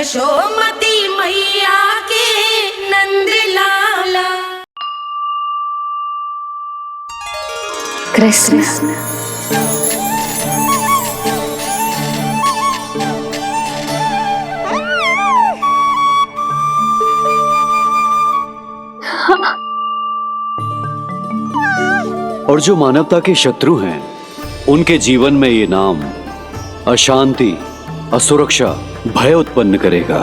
यशोमती मैया के नंद लाला। कृष्ण और जो मानवता के शत्रु हैं उनके जीवन में ये नाम अशांति, असुरक्षा, भय उत्पन्न करेगा।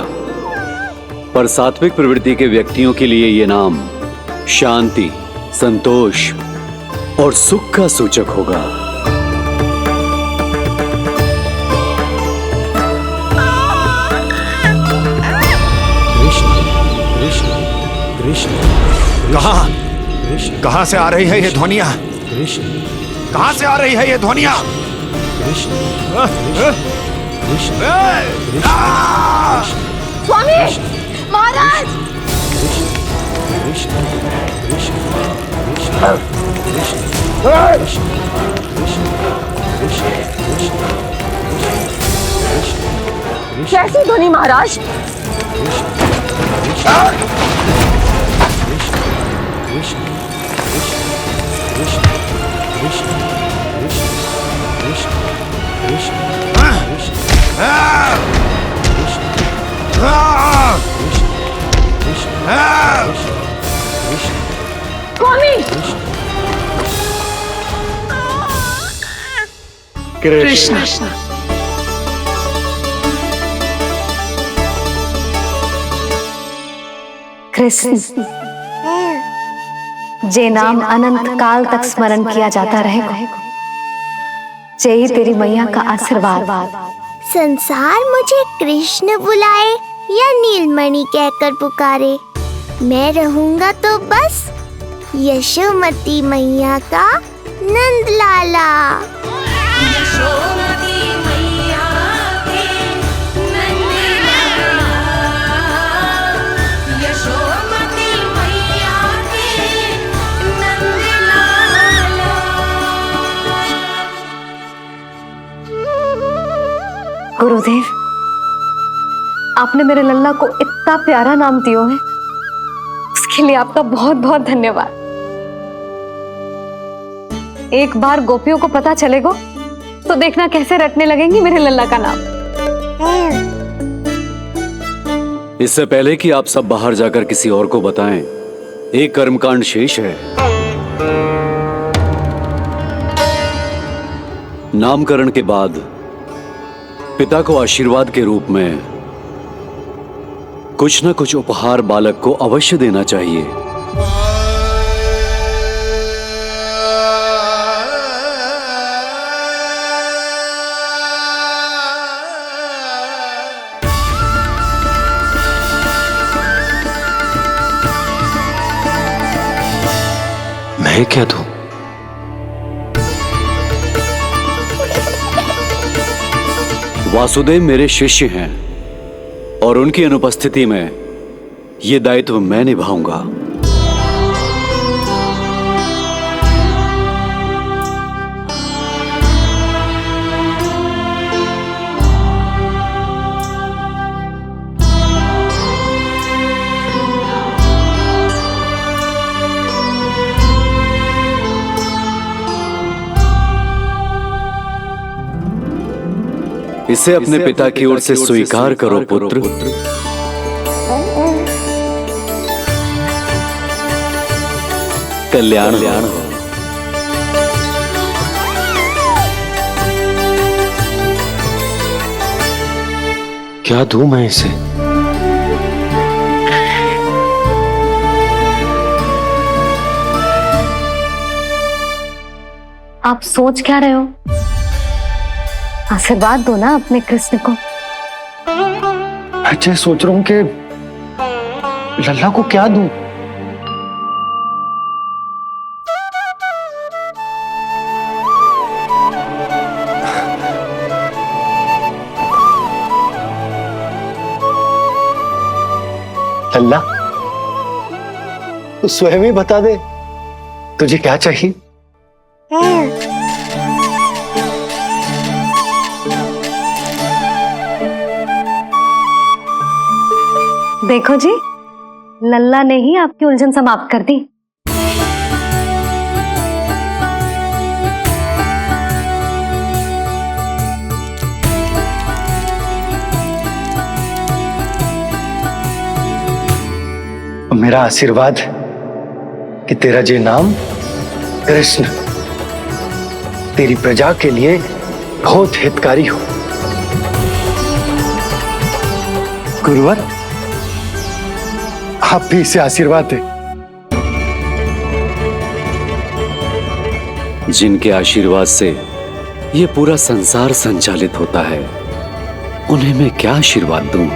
पर सात्विक प्रवृत्ति के व्यक्तियों के लिए ये नाम शांति, संतोष और सुख का सूचक होगा। कृष्ण कृष्ण कृष्ण कहां से आ रही है ये ध्वनियां? कृष्ण कहां से आ रही है ये ध्वनियां? कृष्ण कृष्ण स्वामी महाराज। कृष्ण कृष्ण कैसी ध्वनि महाराज? स्वामी कृष्ण कृष्ण जे नाम अनंत काल तक स्मरण किया जाता रहेगा, जे ही तेरी मैया का आशीर्वाद। संसार मुझे कृष्ण बुलाए या नीलमणि कहकर पुकारे, मैं रहूंगा तो बस यशोमती मैया का नंद लाला। यशोमती मैया के नंद लाला। यशोमती मैया के नंद लाला। गुरुदेव, आपने मेरे लल्ला को इतना प्यारा नाम दिया है, उसके लिए आपका बहुत बहुत धन्यवाद। एक बार गोपियों को पता चलेगा तो देखना कैसे रटने लगेंगी मेरे लल्ला का नाम। इससे पहले कि आप सब बाहर जाकर किसी और को बताएं, एक कर्मकांड शेष है। नामकरण के बाद पिता को आशीर्वाद के रूप में कुछ न कुछ उपहार बालक को अवश्य देना चाहिए। मैं क्या दूं? वासुदेव मेरे शिष्य हैं और उनकी अनुपस्थिति में यह दायित्व मैं निभाऊंगा। इसे अपने पिता की ओर से स्वीकार करो पुत्र। कल्याण हो। क्या दूं मैं इसे? आप सोच क्या रहे हो? आशीर्वाद दो ना अपने कृष्ण को। अच्छा, सोच रहा हूं कि लल्ला को क्या दूं। लल्ला, तू स्वयं ही बता दे तुझे क्या चाहिए। देखो जी, लल्ला ने ही आपकी उलझन समाप्त कर दी। मेरा आशीर्वाद कि तेरा ये नाम कृष्ण तेरी प्रजा के लिए बहुत हितकारी हो। गुरुवर, आप भी इसे आशीर्वाद दें। जिनके आशीर्वाद से ये पूरा संसार संचालित होता है, उन्हें मैं क्या आशीर्वाद दूं?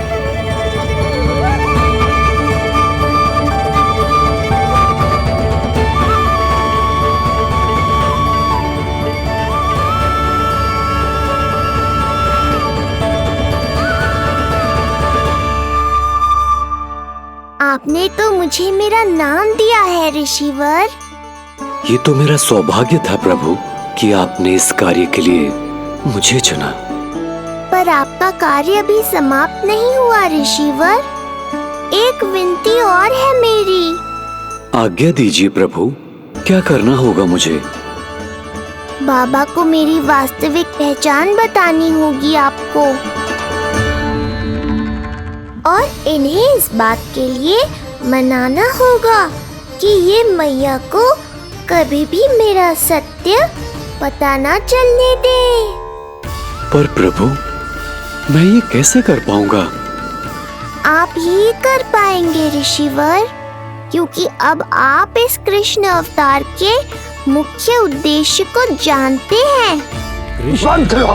आपने तो मुझे मेरा नाम दिया है ऋषिवर। ये तो मेरा सौभाग्य था प्रभु कि आपने इस कार्य के लिए मुझे चुना। पर आपका कार्य अभी समाप्त नहीं हुआ ऋषिवर। एक विनती और है मेरी। आज्ञा दीजिए प्रभु, क्या करना होगा मुझे? बाबा को मेरी वास्तविक पहचान बतानी होगी आपको, और इन्हें इस बात के लिए मनाना होगा कि ये मैया को कभी भी मेरा सत्य पता ना चलने दे। पर प्रभु, मैं ये कैसे कर पाऊंगा? आप ही कर पाएंगे ऋषिवर, क्योंकि अब आप इस कृष्ण अवतार के मुख्य उद्देश्य को जानते हैं। बंद करो,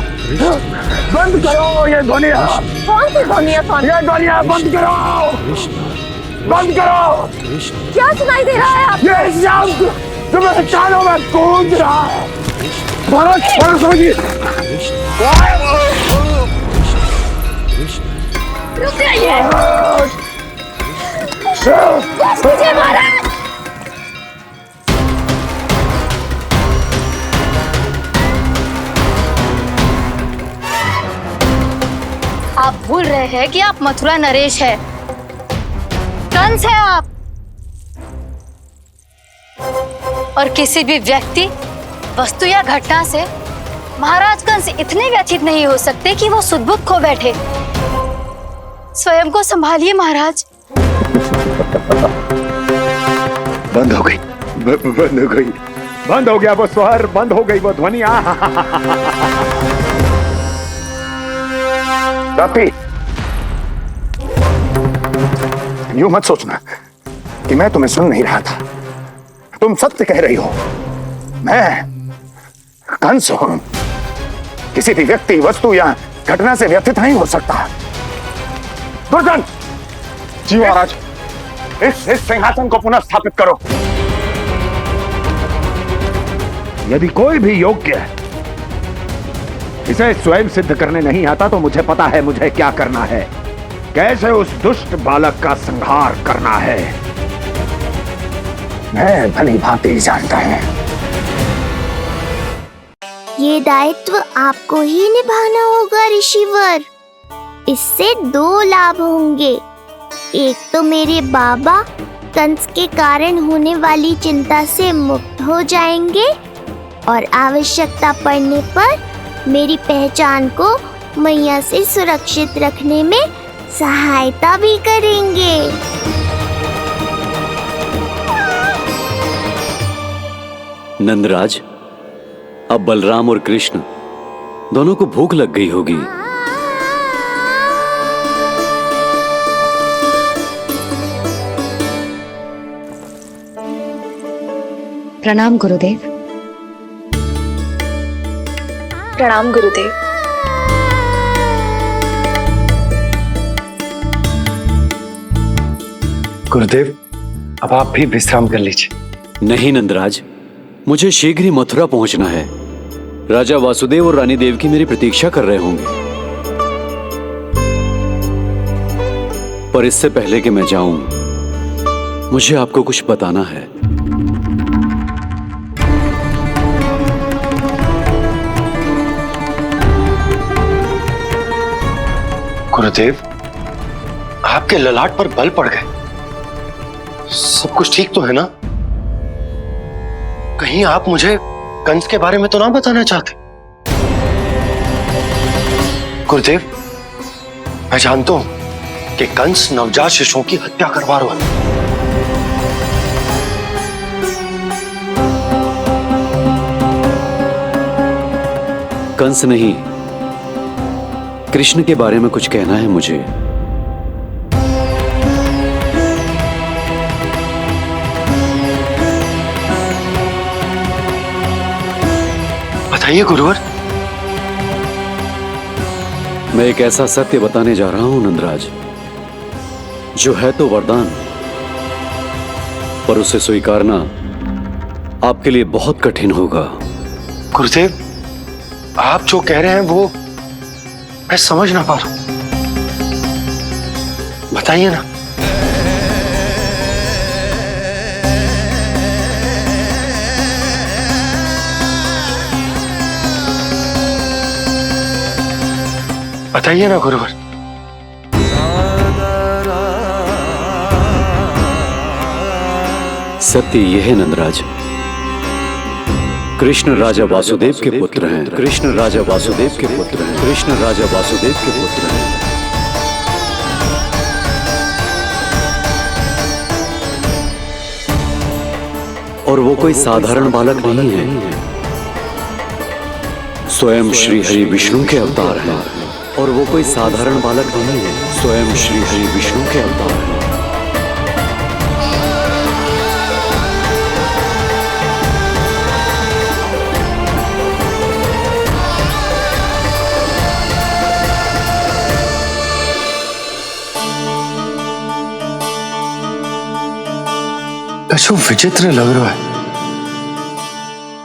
बंद करो ये ध्वनिया। कौन सी ध्वनिया? ये ध्वनिया बंद करो, बंद करो। क्या सुनाई दे रहा है आप? ये शब्द तुम्हें कानों में गूंज रहा है। भरत सरस्वती, रुक जाइए। मुझे मारा। आप भूल रहे हैं कि आप मथुरा नरेश है, कंस है आप। और किसी भी व्यक्ति, वस्तु या घटना से महाराज कंस इतने व्यथित नहीं हो सकते कि वो सुदबुद्ध खो बैठे। स्वयं को संभालिए महाराज। बंद हो गई, बंद हो गई, बंद हो गया वो स्वर, बंद हो गई वो ध्वनिया। रापी, यूं मत सोचना कि मैं तुम्हें सुन नहीं रहा था। तुम सत्य कह रही हो। मैं कंस हूं। किसी भी व्यक्ति, वस्तु या घटना से व्यथित नहीं हो सकता। दुर्जन, जी महाराज, इस सिंहासन को पुनः स्थापित करो। यदि कोई भी योग्य इसे स्वयं सिद्ध करने नहीं आता तो मुझे पता है मुझे क्या करना है, कैसे उस दुष्ट बालक का संहार करना है। मैं भली भांति जानता हूं। ये दायित्व आपको ही निभाना होगा ऋषिवर। इससे दो लाभ होंगे। एक तो मेरे बाबा कंस के कारण होने वाली चिंता से मुक्त हो जाएंगे, और आवश्यकता पड़ने पर मेरी पहचान को मैया से सुरक्षित रखने में सहायता भी करेंगे। नंदराज, अब बलराम और कृष्ण दोनों को भूख लग गई होगी। प्रणाम गुरुदेव। प्रणाम गुरुदेव। गुरुदेव, अब आप भी विश्राम कर लीजिए। नहीं नंदराज, मुझे शीघ्र ही मथुरा पहुंचना है। राजा वासुदेव और रानी देवकी मेरी प्रतीक्षा कर रहे होंगे। पर इससे पहले कि मैं जाऊं, मुझे आपको कुछ बताना है। गुरुदेव, आपके ललाट पर बल पड़ गए। सब कुछ ठीक तो है ना? कहीं आप मुझे कंस के बारे में तो ना बताना चाहते? गुरुदेव, मैं जानता हूं कि कंस नवजात शिशुओं की हत्या करवा रहा है। कंस नहीं, कृष्ण के बारे में कुछ कहना है मुझे। बताइए गुरुवर। मैं एक ऐसा सत्य बताने जा रहा हूं नंदराज, जो है तो वरदान, पर उसे स्वीकारना आपके लिए बहुत कठिन होगा। गुरुदेव, आप जो कह रहे हैं वो मैं समझ ना पा रहा हूं। बताइए ना। बताइए ना गुरुवर। सत्य यह है नंदराज, कृष्ण राजा वासुदेव के पुत्र हैं। कृष्ण राजा वासुदेव के पुत्र हैं। कृष्ण राजा वासुदेव के पुत्र हैं। और वो कोई साधारण बालक नहीं है, स्वयं श्री हरि विष्णु के अवतार हैं। और वो कोई साधारण बालक नहीं है, स्वयं श्री हरि विष्णु के अवतार हैं। ऐसा विचित्र लग रहा है।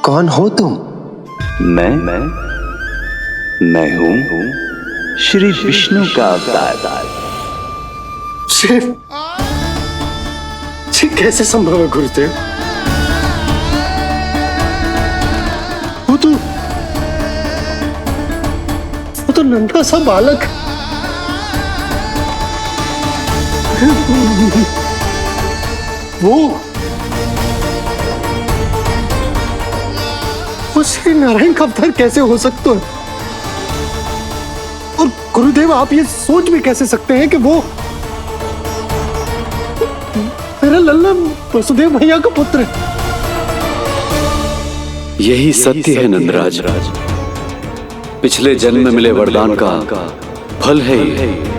कौन हो तुम? मैं हूं श्री विष्णु का अवतार। ये कैसे संभव है गुरुदेव? वो तो नन्हा सा बालक। वो श्री नारायण का अवतार कैसे हो सकता है? और गुरुदेव, आप ये सोच भी कैसे सकते हैं कि वो मेरा लल्ला वसुदेव भैया का पुत्र है? यही सत्य है नंदराज, पिछले जन्म में मिले वरदान का फल है ये।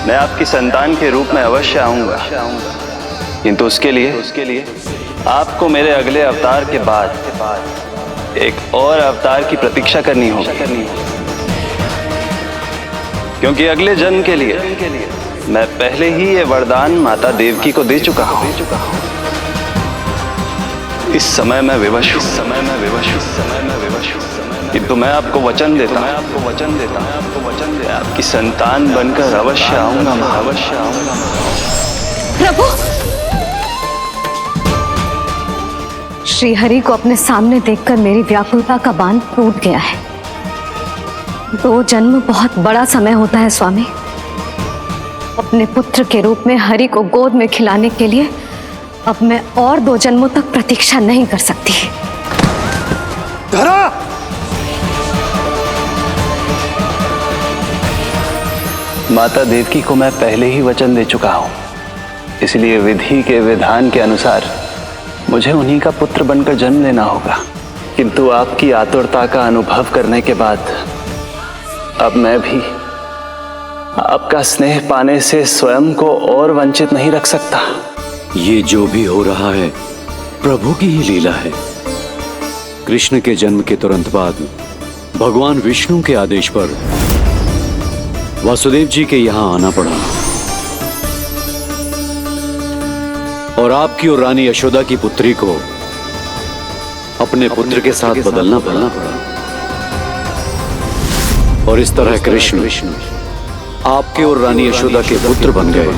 मैं आपकी संतान के रूप में अवश्य आऊंगा, किंतु उसके लिए आपको मेरे अगले अवतार के बाद एक और अवतार की प्रतीक्षा करनी होगी। क्योंकि अगले जन्म के लिए मैं पहले ही ये वरदान माता देवकी को दे चुका हूं। इस समय मैं विवश हूं, किंतु मैं आपको वचन देता हूं, आपकी संतान बनकर अवश्य आऊंगा। प्रभु, श्री हरि को अपने सामने देखकर मेरी व्याकुलता का बांध टूट गया है। 2 जन्म बहुत बड़ा समय होता है स्वामी। अपने पुत्र के रूप में हरि को गोद में खिलाने के लिए अब मैं और 2 जन्मों तक प्रतीक्षा नहीं कर सकती। धरा! माता देवकी को मैं पहले ही वचन दे चुका हूं, इसलिए विधि के विधान के अनुसार मुझे उन्हीं का पुत्र बनकर जन्म लेना होगा। किंतु आपकी आतुरता का अनुभव करने के बाद अब मैं भी आपका स्नेह पाने से स्वयं को और वंचित नहीं रख सकता। ये जो भी हो रहा है प्रभु की ही लीला है। कृष्ण के जन्म के तुरंत बाद भगवान विष्णु के आदेश पर वासुदेव जी के यहां आना पड़ा और आपकी और रानी यशोदा की पुत्री को अपने पुत्र के साथ बदलना पड़ा और इस तरह कृष्ण आपके और रानी यशोदा के पुत्र बन गए।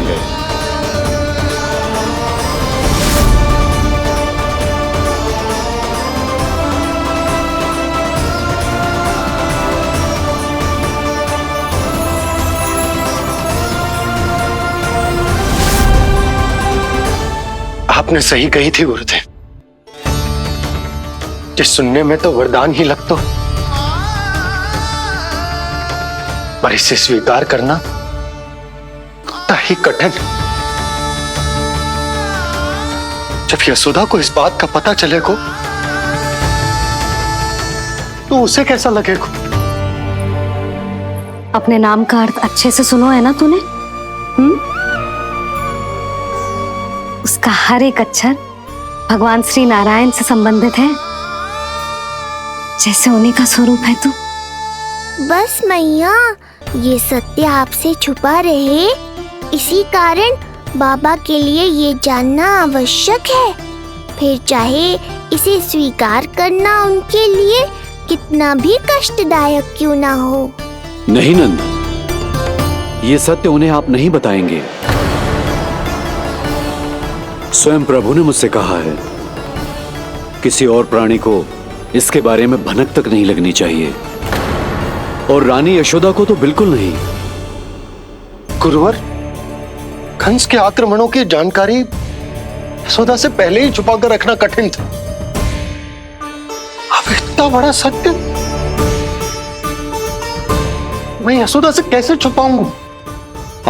आपने सही कही थी गुरुदेव, जिस सुनने में तो वरदान ही लगता, पर इसे स्वीकार करना उतना ही कठिन। जब यशोदा को इस बात का पता चलेगा तो उसे कैसा लगेगा? अपने नाम का अर्थ अच्छे से सुनो है ना तूने? उसका हर एक अक्षर भगवान श्री नारायण से संबंधित है, जैसे उन्हीं का स्वरूप है तू। बस मैया, ये सत्य आपसे छुपा रहे, इसी कारण बाबा के लिए ये जानना आवश्यक है। फिर चाहे इसे स्वीकार करना उनके लिए कितना भी कष्टदायक क्यों ना हो। नहीं नंद, ये सत्य उन्हें आप नहीं बताएंगे। स्वयं प्रभु ने मुझसे कहा है, किसी और प्राणी को इसके बारे में भनक तक नहीं लगनी चाहिए, और रानी यशोदा को तो बिल्कुल नहीं। गुरुवर, कंस के आक्रमणों की जानकारी यशोदा से पहले ही छुपाकर रखना कठिन था। अब इतना बड़ा सत्य मैं यशोदा से कैसे छुपाऊंगा?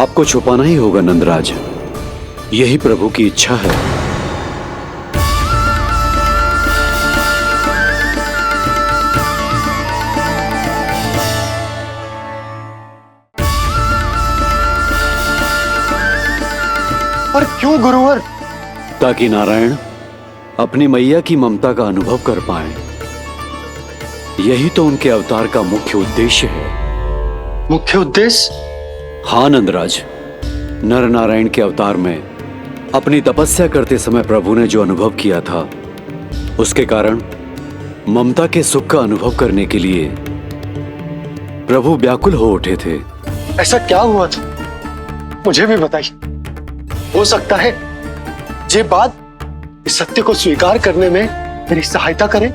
आपको छुपाना ही होगा नंदराज, यही प्रभु की इच्छा है। पर क्यों गुरुवर? ताकि नारायण अपनी मैया की ममता का अनुभव कर पाए। यही तो उनके अवतार का मुख्य उद्देश्य है। मुख्य उद्देश्य? हाँ नंदराज, नर नारायण के अवतार में अपनी तपस्या करते समय प्रभु ने जो अनुभव किया था, उसके कारण ममता के सुख का अनुभव करने के लिए प्रभु व्याकुल हो उठे थे। ऐसा क्या हुआ था, मुझे भी बताइए। हो सकता है ये बात इस सत्य को स्वीकार करने में मेरी सहायता करे।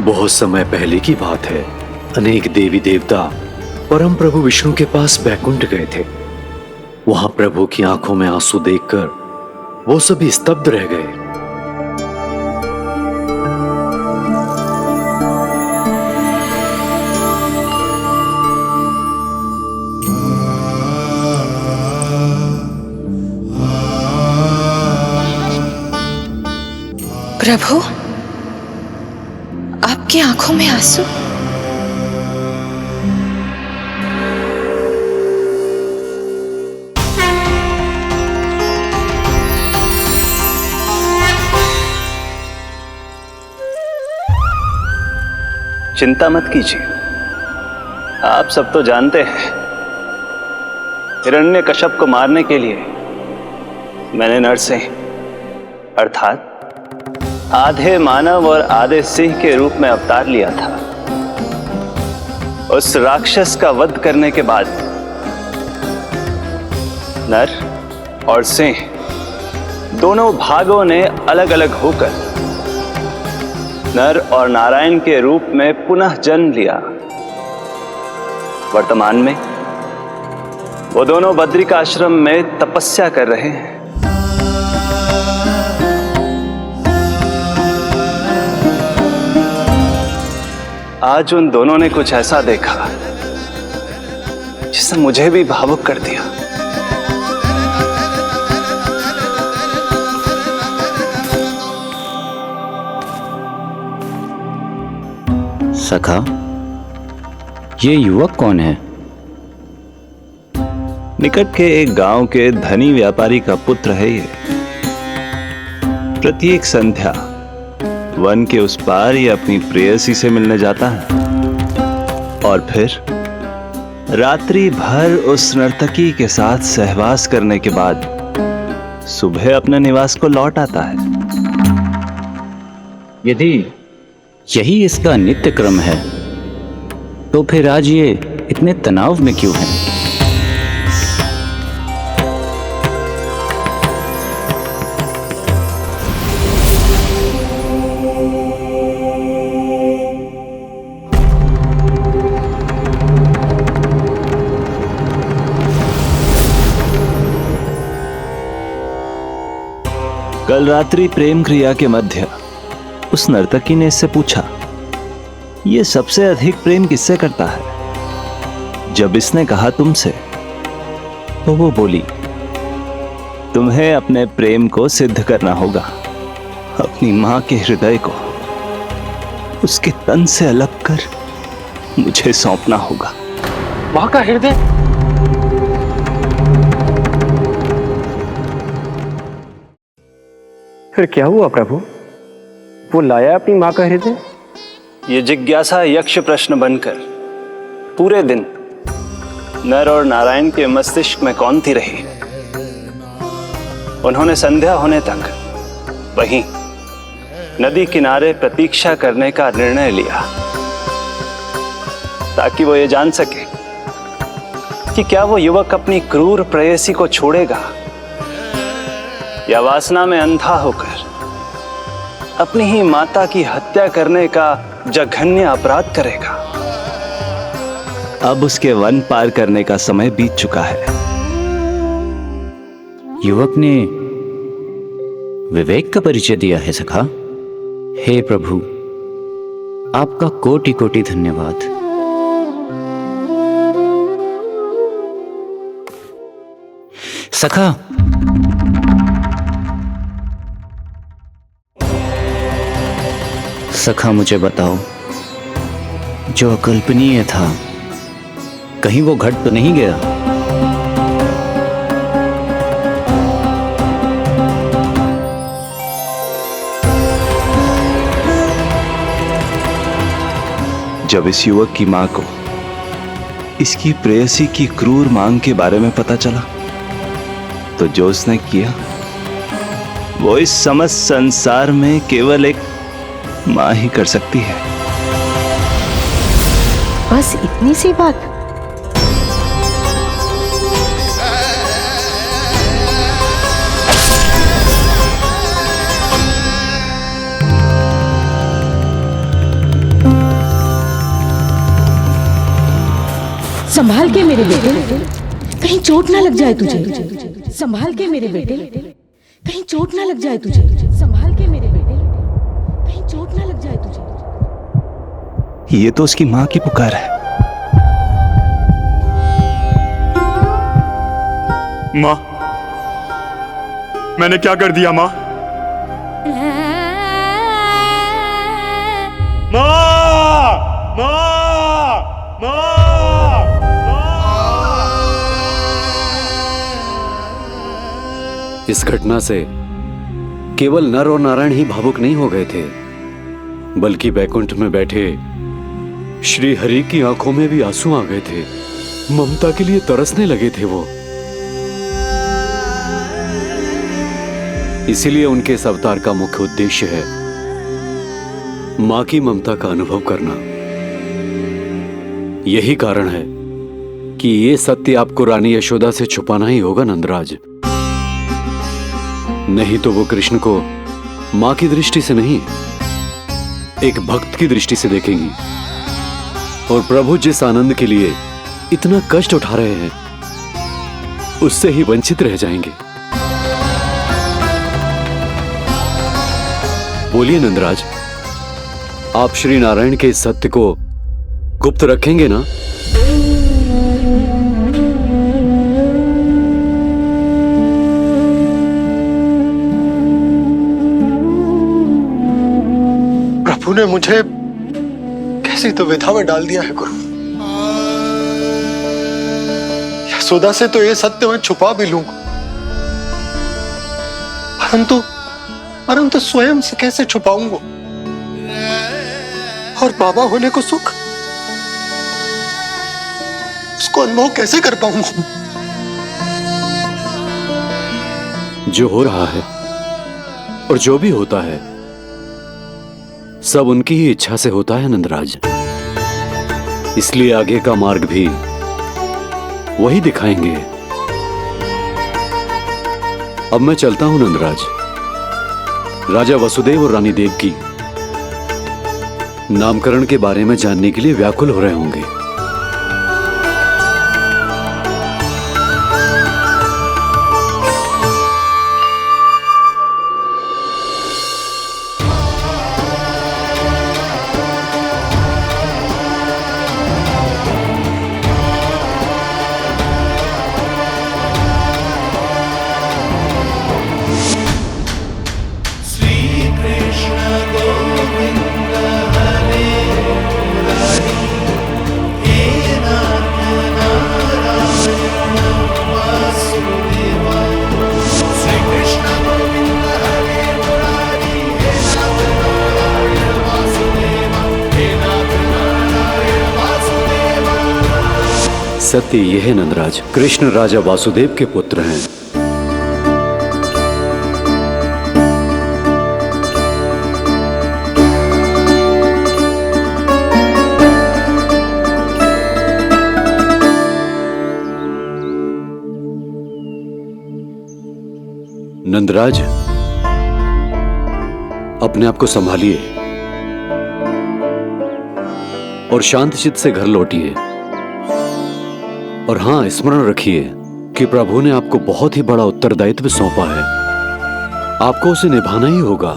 बहुत समय पहले की बात है, अनेक देवी देवता परम प्रभु विष्णु के पास बैकुंठ गए थे। वहां प्रभु की आंखों में आंसू देखकर वो सभी स्तब्ध रह गए। प्रभु, आपकी आंखों में आंसू? चिंता मत कीजिए, आप सब तो जानते हैं, हिरण्यकश्यप को मारने के लिए मैंने नरसिंह अर्थात आधे मानव और आधे सिंह के रूप में अवतार लिया था। उस राक्षस का वध करने के बाद नर और सिंह दोनों भागों ने अलग अलग होकर नर और नारायण के रूप में पुनः जन्म लिया। वर्तमान में वो दोनों बद्रिकाश्रम में तपस्या कर रहे हैं। आज उन दोनों ने कुछ ऐसा देखा जिसने मुझे भी भावुक कर दिया। सखा, ये युवक कौन है? निकट के एक गांव के धनी व्यापारी का पुत्र है ये। प्रत्येक संध्या वन के उस पार ये अपनी प्रेयसी से मिलने जाता है और फिर रात्रि भर उस नर्तकी के साथ सहवास करने के बाद सुबह अपने निवास को लौट आता है। यदि यही इसका नित्य क्रम है, तो फिर आज ये इतने तनाव में क्यों है? कल रात्रि प्रेम क्रिया के मध्य उस नर्तकी ने इससे पूछा, यह सबसे अधिक प्रेम किससे करता है? जब इसने कहा तुमसे, तो वो बोली, तुम्हें अपने प्रेम को सिद्ध करना होगा। अपनी मां के हृदय को उसके तन से अलग कर मुझे सौंपना होगा। मां का हृदय? फिर क्या हुआ प्रभु? वो लाया अपनी मां का हृदय? ये जिज्ञासा यक्ष प्रश्न बनकर पूरे दिन नर और नारायण के मस्तिष्क में कौंधती रही। उन्होंने संध्या होने तक वहीं नदी किनारे प्रतीक्षा करने का निर्णय लिया, ताकि वो ये जान सके कि क्या वो युवक अपनी क्रूर प्रेयसी को छोड़ेगा या वासना में अंधा होकर अपनी ही माता की हत्या करने का जघन्य अपराध करेगा। अब उसके वन पार करने का समय बीत चुका है। युवक ने विवेक का परिचय दिया है सखा। हे प्रभु, आपका कोटि कोटि धन्यवाद। सखा, सखा मुझे बताओ, जो अकल्पनीय था कहीं वो घट तो नहीं गया? जब इस युवक की मां को इसकी प्रेयसी की क्रूर मांग के बारे में पता चला, तो जो उसने किया वो इस समस्त संसार में केवल एक मां ही कर सकती है। बस इतनी सी बात? संभाल के मेरे बेटे, कहीं चोट ना लग जाए तुझे। संभाल के मेरे बेटे, कहीं चोट ना लग जाए तुझे। संभाल के मेरे बेटे, कहीं चोट ना लग जाए तुझे। ये तो उसकी मां की पुकार है। मां, मैंने क्या कर दिया मां? मां! मां! मां! इस घटना से केवल नर और नारायण ही भावुक नहीं हो गए थे, बल्कि बैकुंठ में बैठे श्री हरि की आंखों में भी आंसू आ गए थे। ममता के लिए तरसने लगे थे वो। इसीलिए उनके इस अवतार का मुख्य उद्देश्य है मां की ममता का अनुभव करना। यही कारण है कि ये सत्य आपको रानी यशोदा से छुपाना ही होगा नंदराज। नहीं तो वो कृष्ण को मां की दृष्टि से नहीं, एक भक्त की दृष्टि से देखेंगी, और प्रभु जिस आनंद के लिए इतना कष्ट उठा रहे हैं उससे ही वंचित रह जाएंगे। बोलिए नंदराज, आप श्री नारायण के इस सत्य को गुप्त रखेंगे ना? प्रभु ने मुझे कैसी तो विधा में डाल दिया है गुरु। यशोदा से तो ये सत्य मैं छुपा भी लूंगा, परंतु स्वयं से कैसे छुपाऊंगा? और बाबा होने को सुख, उसको अनुभव कैसे कर पाऊंगा? जो हो रहा है और जो भी होता है सब उनकी ही इच्छा से होता है नंदराज, इसलिए आगे का मार्ग भी वही दिखाएंगे। अब मैं चलता हूं नंदराज। राजा वसुदेव और रानी देवकी नामकरण के बारे में जानने के लिए व्याकुल हो रहे होंगे। सत्य यह है नंदराज, कृष्ण राजा वासुदेव के पुत्र हैं। नंदराज, अपने आप को संभालिए और शांत चित्त से घर लौटिए। और हां, स्मरण रखिए कि प्रभु ने आपको बहुत ही बड़ा उत्तरदायित्व सौंपा है, आपको उसे निभाना ही होगा।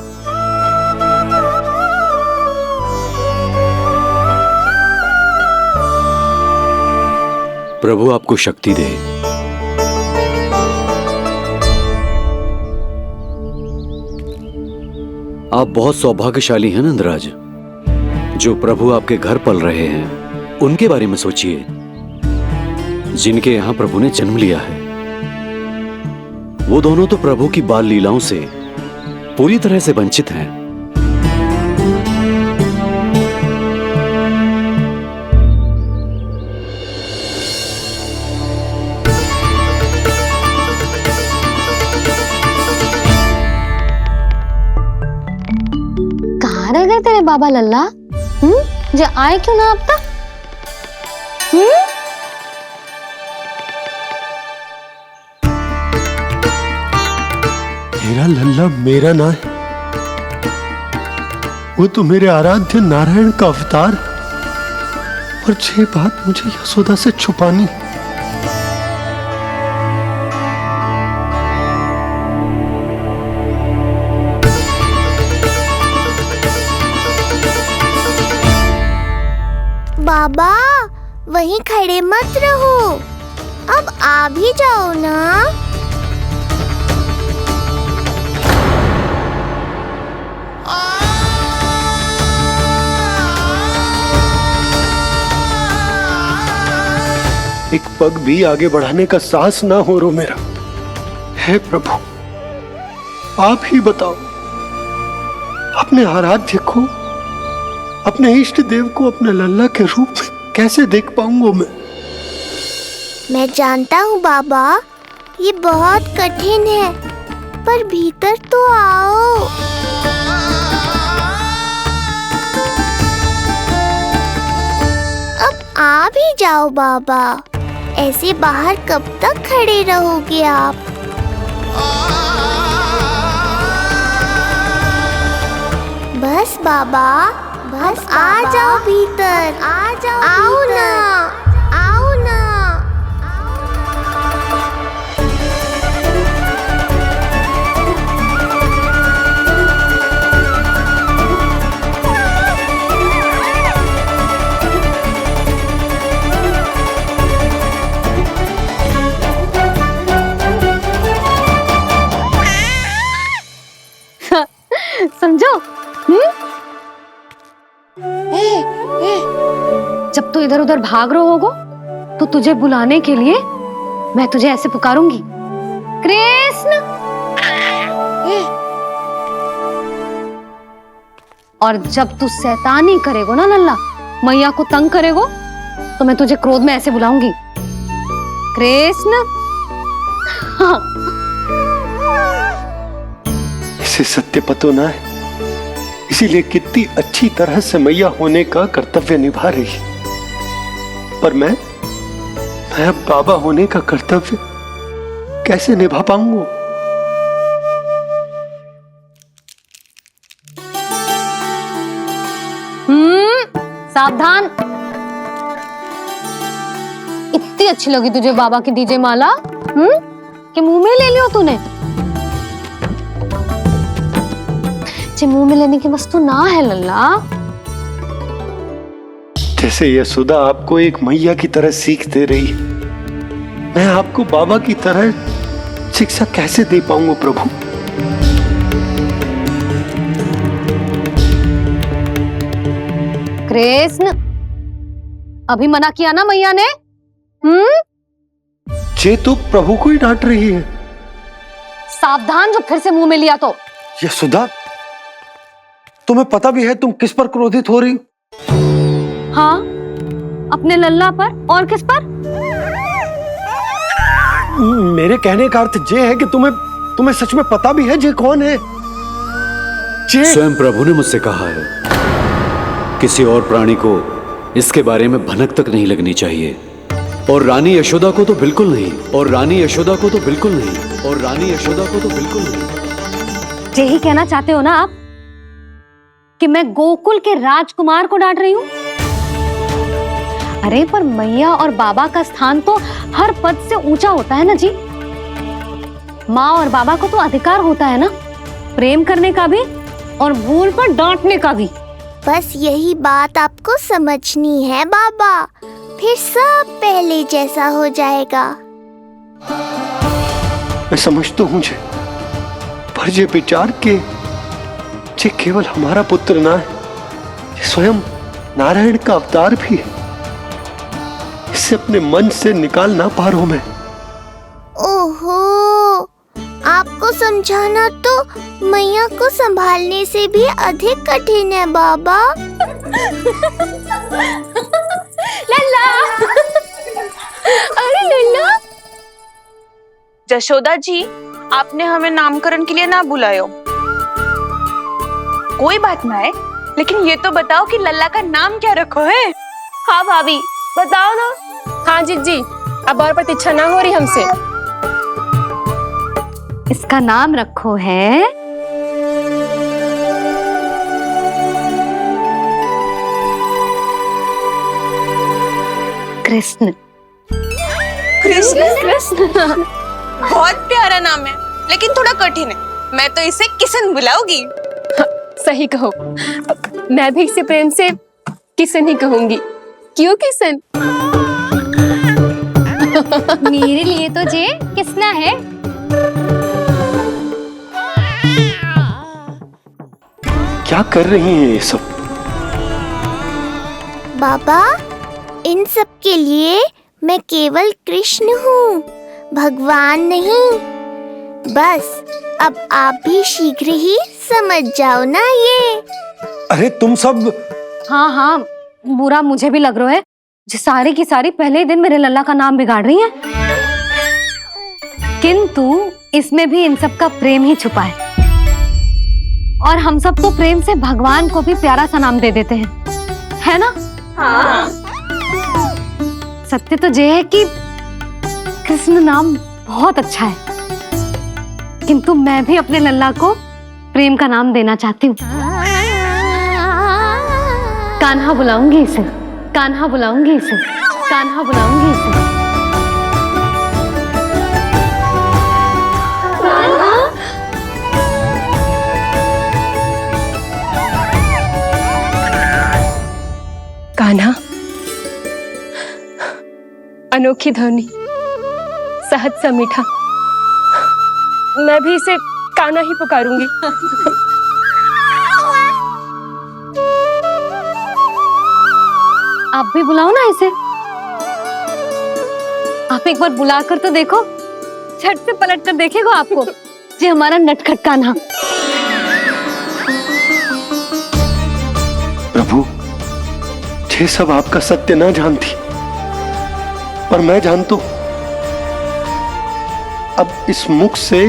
प्रभु आपको शक्ति दे। आप बहुत सौभाग्यशाली हैं नंदराज, जो प्रभु आपके घर पल रहे हैं। उनके बारे में सोचिए जिनके यहां प्रभु ने जन्म लिया है। वो दोनों तो प्रभु की बाल लीलाओं से पूरी तरह से वंचित हैं। कहाँ रह गए तेरे बाबा लल्ला? जे आए क्यों ना अब तक? मेरा लल्ला मेरा ना है, वो तो मेरे आराध्य नारायण का अवतार है। और ये बात मुझे यशोदा से छुपानी। बाबा वहीं खड़े मत रहो, अब आ भी जाओ ना। एक पग भी आगे बढ़ाने का साहस ना हो रो मेरा। हे प्रभु, आप ही बताओ, अपने आराध्य को, अपने इष्ट देव को अपने लल्ला के रूप में कैसे देख पाऊंगा मैं जानता हूँ बाबा, ये बहुत कठिन है, पर भीतर तो आओ। अब आ भी जाओ बाबा, ऐसे बाहर कब तक खड़े रहोगे आप? बस बाबा, बस आ जाओ भीतर, आ जाओ, आओ ना, आओ ना। समझो? जब तू इधर उधर भाग रहा होगा तो तुझे बुलाने के लिए मैं तुझे ऐसे पुकारूंगी, कृष्ण। और जब तू शैतानी करेगो ना लल्ला, मैया को तंग करेगो, तो मैं तुझे क्रोध में ऐसे बुलाऊंगी, कृष्ण। इसे सत्य पतो ना है इसीलिए कितनी अच्छी तरह से मैया होने का कर्तव्य निभा रही है। पर मैं अब बाबा होने का कर्तव्य कैसे निभा पाऊंगा? सावधान। इतनी अच्छी लगी तुझे बाबा की दीजिए माला, कि मुंह में ले लियो तूने? मुंह में लेने की वस्तु ना है लल्ला। जैसे यशोदा आपको एक मैया की तरह सीख दे रही है, मैं आपको बाबा की तरह शिक्षा कैसे दे पाऊंगा प्रभु? कृष्ण, अभी मना किया ना मैया ने? ये तो प्रभु को ही डांट रही है। सावधान, जो फिर से मुंह में लिया तो। यशोदा, तुम्हें पता भी है तुम किस पर क्रोधित हो रही? हाँ, अपने लल्ला पर। और किस पर? मेरे कहने का अर्थ ये है कि तुम्हें सच में पता भी है ये कौन है? स्वयं प्रभु ने मुझसे कहा है, किसी और प्राणी को इसके बारे में भनक तक नहीं लगनी चाहिए। और रानी यशोदा को तो बिल्कुल नहीं, और रानी यशोदा को तो बिल्कुल नहीं, और रानी यशोदा को तो बिल्कुल नहीं। यही कहना चाहते हो ना आप कि मैं गोकुल के राजकुमार को डांट रही हूँ? अरे पर मैया और बाबा का स्थान तो हर पद से ऊंचा होता है ना जी। माँ और बाबा को तो अधिकार होता है ना प्रेम करने का भी और भूल पर डांटने का भी। बस यही बात आपको समझनी है बाबा, फिर सब पहले जैसा हो जाएगा। मैं समझता हूँ जे, पर ये विचार के जे केवल हमारा पुत्र ना है, ये स्वयं नारायण का अवतार भी है। इसे अपने मन से निकाल ना पा रहा हूं मैं। ओहो, आपको समझाना तो मैया को संभालने से भी अधिक कठिन है बाबा। लल्ला, अरे लल्ला। जशोदा जी, आपने हमें नामकरण के लिए ना बुलायो। कोई बात ना है, लेकिन ये तो बताओ कि लल्ला का नाम क्या रखो है? हाँ भाभी, बताओ ना। हाँ जी, अब और प्रतीक्षा ना हो रही हमसे। इसका नाम रखो है कृष्ण। कृष्ण? बहुत प्यारा नाम है, लेकिन थोड़ा कठिन है। मैं तो इसे किशन बुलाऊंगी। सही कहो, मैं भी इसे प्रेम से किशन ही कहूंगी। क्यों किशन? मेरे लिए तो जे किसना है। क्या कर रही हैं ये सब? बाबा, इन सब के लिए मैं केवल कृष्ण हूँ, भगवान नहीं। बस अब आप भी शीघ्र ही समझ जाओ ना ये। अरे तुम सब। हाँ, बुरा मुझे भी लग रहा है, जो सारी की सारी पहले ही दिन मेरे लल्ला का नाम बिगाड़ रही हैं। किंतु इसमें भी इन सब का प्रेम ही छुपा है, और हम सब तो प्रेम से भगवान को भी प्यारा सा नाम दे देते हैं, है ना? हाँ। सत्य तो ये है कि कृष्ण नाम बहुत अच्छा है, किंतु मैं भी अपने लल्ला को प्रेम का नाम देना चाहती हूँ। कान्हा बुलाऊंगी इसे, कान्हा बुलाऊंगी इसे, कान्हा बुलाऊंगी इसे। कान्हा, अनोखी ध्वनि, सहज सा मीठा। मैं भी इसे कान्हा ही पुकारूंगी। आप भी बुलाओ ना इसे। आप एक बार बुलाकर तो देखो, झट से पलट कर देखेगा आपको ये हमारा नटखट कान्हा। प्रभु, ये सब आपका सत्य ना जानती, पर मैं जानता हूं। अब इस मुख से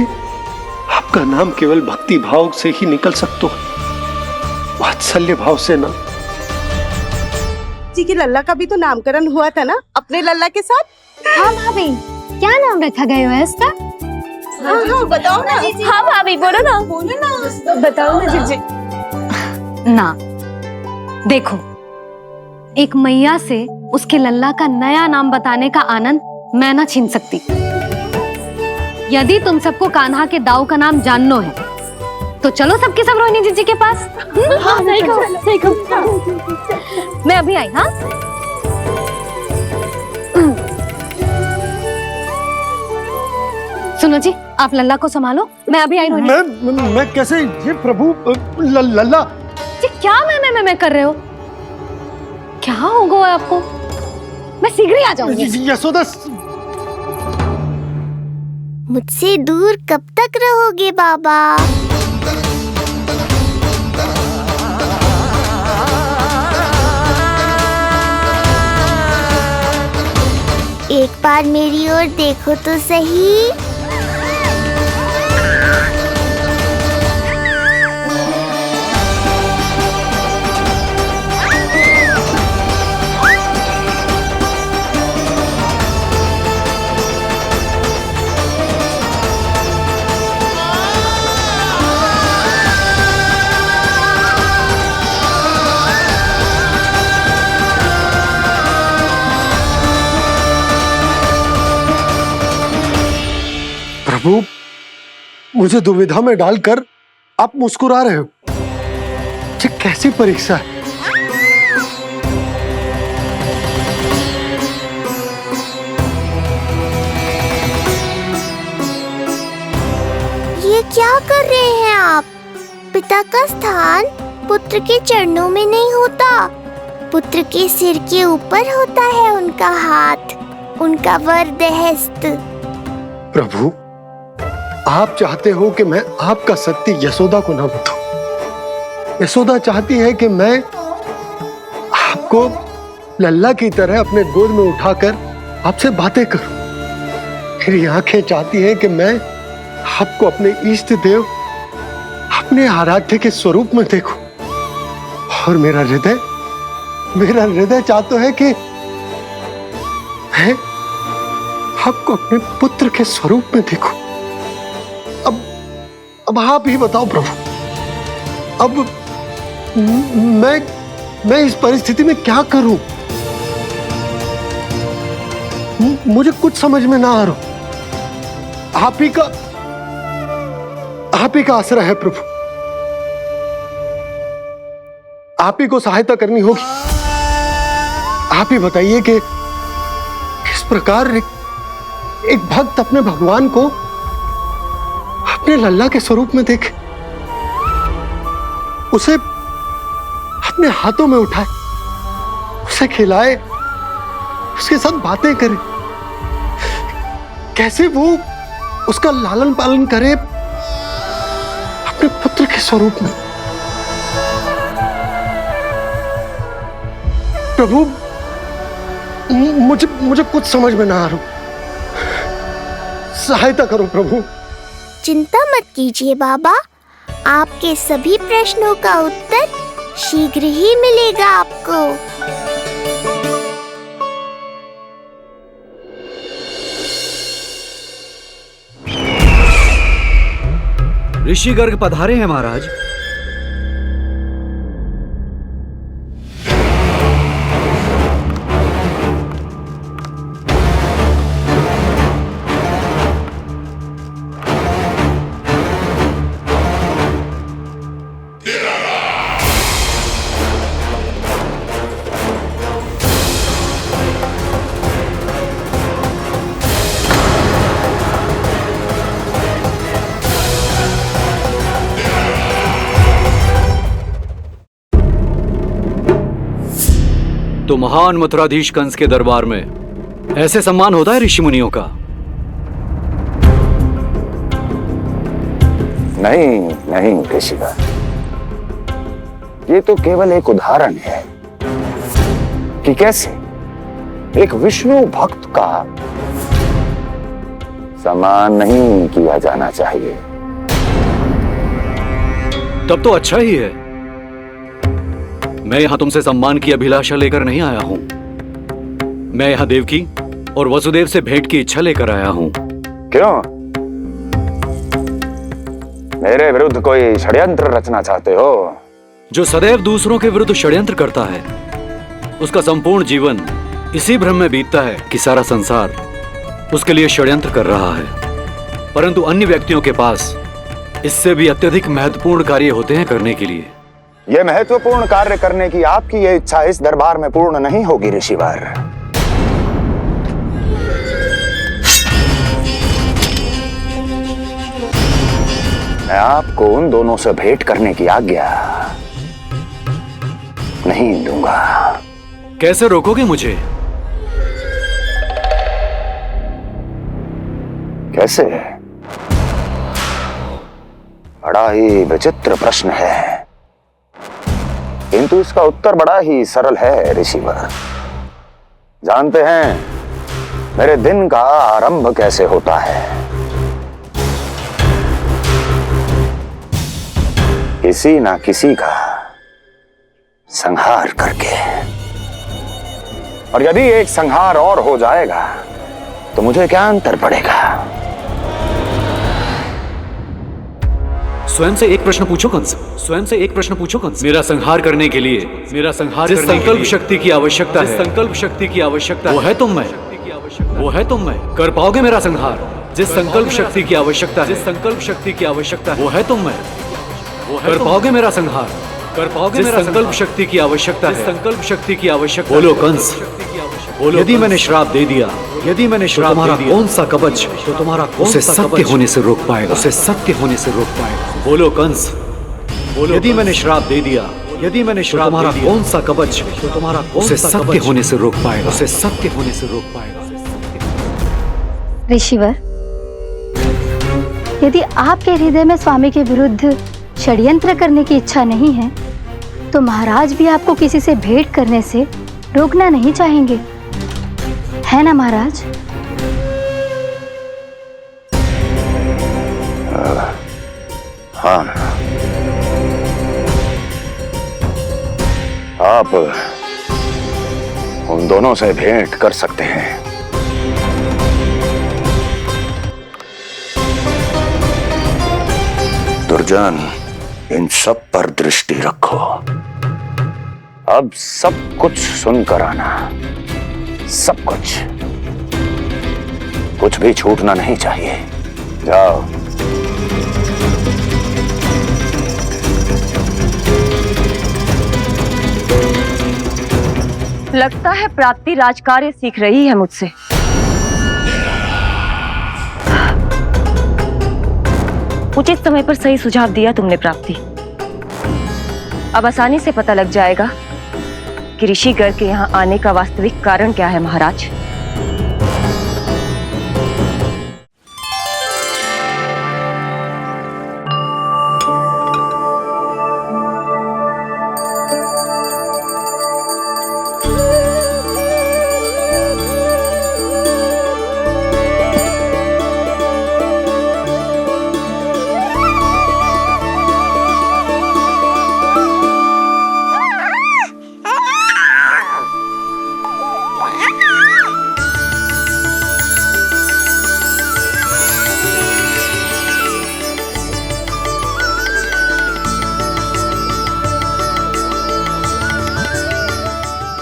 आपका नाम केवल भक्ति भाव से ही निकल सकता है। वात्सल्य भाव से ना। जी की लल्ला का भी तो नामकरण हुआ था ना अपने लल्ला के साथ। हाँ भाभी, क्या नाम रखा गया है इसका? हाँ बताओ ना। हाँ भाभी बोलो ना। बताओ ना जीजी। ना देखो, एक मैया से उसके लल्ला का नया नाम बताने का आनंद मैं ना छीन सकती। यदि तुम सबको कान्हा के दाऊ का नाम जानना है तो चलो सबके सब रोहिणी जीजी के पास। हाँ सही कहो। मैं अभी आई। हाँ सुनो जी, आप लल्ला को संभालो, मैं अभी आई। रोहिणी मैं कैसे? ये प्रभु लल्ला जी, क्या मैं कर रहे हो? क्या हो गया आपको? मैं शीघ्र ही आ जाऊंगी। यशोदा, मुझसे दूर कब तक रहोगे बाबा? एक बार मेरी ओर देखो तो सही। प्रभु, मुझे दुविधा में डालकर आप मुस्कुरा रहे हो। ये कैसी परीक्षा है? ये क्या कर रहे हैं आप? पिता का स्थान पुत्र के चरणों में नहीं होता, पुत्र के सिर के ऊपर होता है उनका हाथ, उनका वरदहस्त। प्रभु, आप चाहते हो कि मैं आपका सत्य यशोदा को ना बताऊं। यशोदा चाहती है कि मैं आपको लल्ला की तरह अपने गोद में उठाकर आपसे बातें करूं। मेरी आंखें चाहती हैं कि मैं आपको अपने इष्ट देव, अपने आराध्य के स्वरूप में देखूं। और मेरा हृदय चाहता है कि मैं आपको अपने पुत्र के स्वरूप में देखूं। अब आप ही बताओ प्रभु, अब मैं इस परिस्थिति में क्या करूं? मुझे कुछ समझ में ना आ रहा। आप ही का आसरा है प्रभु। आप ही को सहायता करनी होगी। आप ही बताइए कि किस प्रकार एक भक्त अपने भगवान को अपने लल्ला के स्वरूप में देखे, उसे अपने हाथों में उठाए, उसे खिलाए, उसके साथ बातें करे, कैसे वो उसका लालन पालन करे अपने पुत्र के स्वरूप में। प्रभु, मुझे कुछ समझ में ना आ रहा। सहायता करो प्रभु। चिंता मत कीजिए बाबा, आपके सभी प्रश्नों का उत्तर शीघ्र ही मिलेगा आपको। ऋषि गर्ग पधारे हैं महाराज। तो महान मथुराधीश कंस के दरबार में ऐसे सम्मान होता है ऋषि मुनियों का? नहीं ऋषिवर, ये तो केवल एक उदाहरण है कि कैसे एक विष्णु भक्त का सम्मान नहीं किया जाना चाहिए। तब तो अच्छा ही है। मैं यहाँ तुमसे सम्मान की अभिलाषा लेकर नहीं आया हूँ। मैं यहाँ देवकी और वसुदेव से भेंट की इच्छा लेकर आया हूँ। क्यों? मेरे विरुद्ध कोई षड्यंत्र रचना चाहते हो? जो सदैव दूसरों के विरुद्ध षड्यंत्र करता है, उसका संपूर्ण जीवन इसी भ्रम में बीतता है कि सारा संसार उसके लिए षड्यंत्र कर रहा है। परंतु अन्य व्यक्तियों के पास इससे भी अत्यधिक महत्वपूर्ण कार्य होते हैं करने के लिए। यह महत्वपूर्ण कार्य करने की आपकी यह इच्छा इस दरबार में पूर्ण नहीं होगी ऋषिवर। मैं आपको उन दोनों से भेंट करने की आज्ञा नहीं दूंगा। कैसे रोकोगे मुझे? कैसे? बड़ा ही विचित्र प्रश्न है, किंतु इसका उत्तर बड़ा ही सरल है ऋषिवर। जानते हैं मेरे दिन का आरंभ कैसे होता है? किसी ना किसी का संहार करके। और यदि एक संहार और हो जाएगा तो मुझे क्या अंतर पड़ेगा? स्वयं से एक प्रश्न पूछो कंस। स्वयं से एक प्रश्न पूछो कंस। मेरा संहार करने के लिए, मेरा संहार जिस संकल्प शक्ति की आवश्यकता है, संकल्प शक्ति की आवश्यकता वो है तुम में, वो है तुम में। कर पाओगे मेरा संहार? जिस संकल्प शक्ति की आवश्यकता है, जिस संकल्प शक्ति की आवश्यकता है वो है तुम में। कर पाओगे मेरा संहार? कर पाओगे मेरा संकल्प शक्ति की आवश्यकता है, संकल्प शक्ति की आवश्यकता। बोलो कंस, बोलो। यदि मैंने श्राप दे दिया, यदि मैंने श्राप दे दिया, कौन सा कवच तो तुम्हारा उसे सत्य होने से रोक पाएगा? उसे सत्य होने से रोक पाएगा? बोलो कंस, बोलो। यदि मैंने श्राप दे दिया, यदि मैंने श्राप दे दिया, कौन सा कवच तो तुम्हारा उसे सत्य होने से रोक पाएगा? उसे सत्य होने से रोक पाएगा? ऋषिवर, यदि आपके हृदय में स्वामी के विरुद्ध षड्यंत्र करने की इच्छा नहीं है, तो महाराज भी आपको किसी से भेंट करने से रोकना नहीं चाहेंगे, है ना महाराज? हाँ, आप उन दोनों से भेंट कर सकते हैं। दुर्जन, इन सब पर दृष्टि रखो। अब सब कुछ सुनकर आना, सब कुछ भी छूटना नहीं चाहिए। जाओ। लगता है प्राप्ति राजकार्य सीख रही है मुझसे। उचित समय पर सही सुझाव दिया तुमने प्राप्ति। अब आसानी से पता लग जाएगा कि ऋषिगर के यहाँ आने का वास्तविक कारण क्या है महाराज।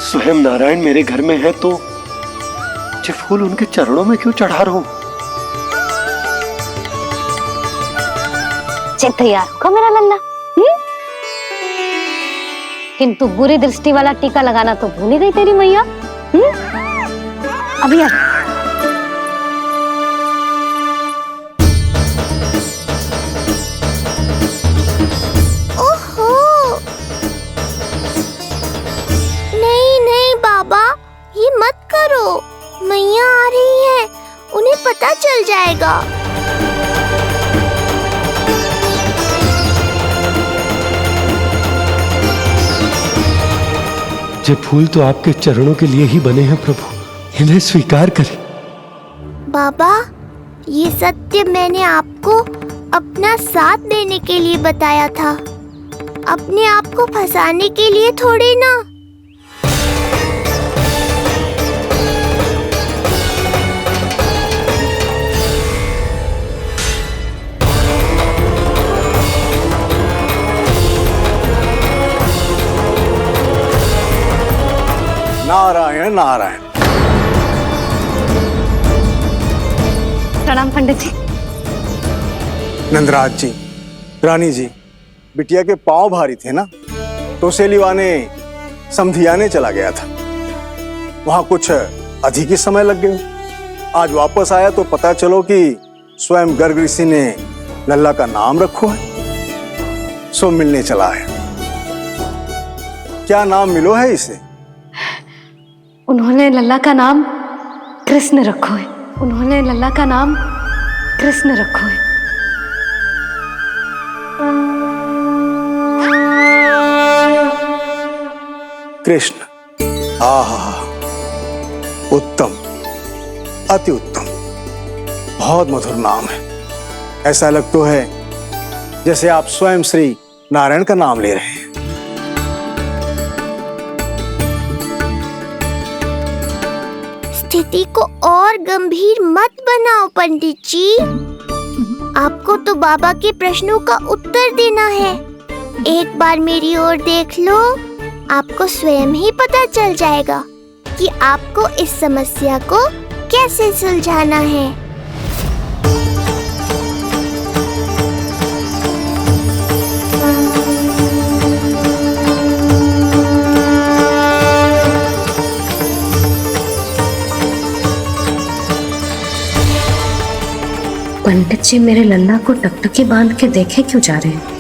स्वयं नारायण मेरे घर में है तो ये फूल उनके चरणों में क्यों चढ़ा रहा हूं? तैयार होगा मेरा लल्ला। किंतु बुरी दृष्टि वाला टीका लगाना तो भूल ही गई तेरी मैया। अभी आ। ओहो, नहीं नहीं बाबा, ये मत करो। मैया आ रही है, उन्हें पता चल जाएगा। ये फूल तो आपके चरणों के लिए ही बने हैं प्रभु, इन्हें स्वीकार करें। बाबा, ये सत्य मैंने आपको अपना साथ देने के लिए बताया था। अपने आप को फंसाने के लिए थोड़ी ना। नारायण नारायण। प्रणाम पंडित जी। नंदराज जी, रानी जी, बिटिया के पांव भारी थे ना, तो उसे लिवाने समधियाने चला गया था। वहां कुछ अधिक ही समय लग गया। आज वापस आया तो पता चलो कि स्वयं गर्ग ऋषि ने लल्ला का नाम रखो है, सो मिलने चला है। क्या नाम मिलो है इसे? उन्होंने लल्ला का नाम कृष्ण रखो है। उन्होंने लल्ला का नाम कृष्ण रखो है। कृष्ण। आहा, उत्तम, अति उत्तम, बहुत मधुर नाम है। ऐसा लग तो है जैसे आप स्वयं श्री नारायण का नाम ले रहे हैं। स्थिति को और गंभीर मत बनाओ पंडित जी। आपको तो बाबा के प्रश्नों का उत्तर देना है। एक बार मेरी ओर देख लो, आपको स्वयं ही पता चल जाएगा कि आपको इस समस्या को कैसे सुलझाना है। पंडित जी मेरे लल्ला को टकटकी बांध के देखे क्यों जा रहे हैं?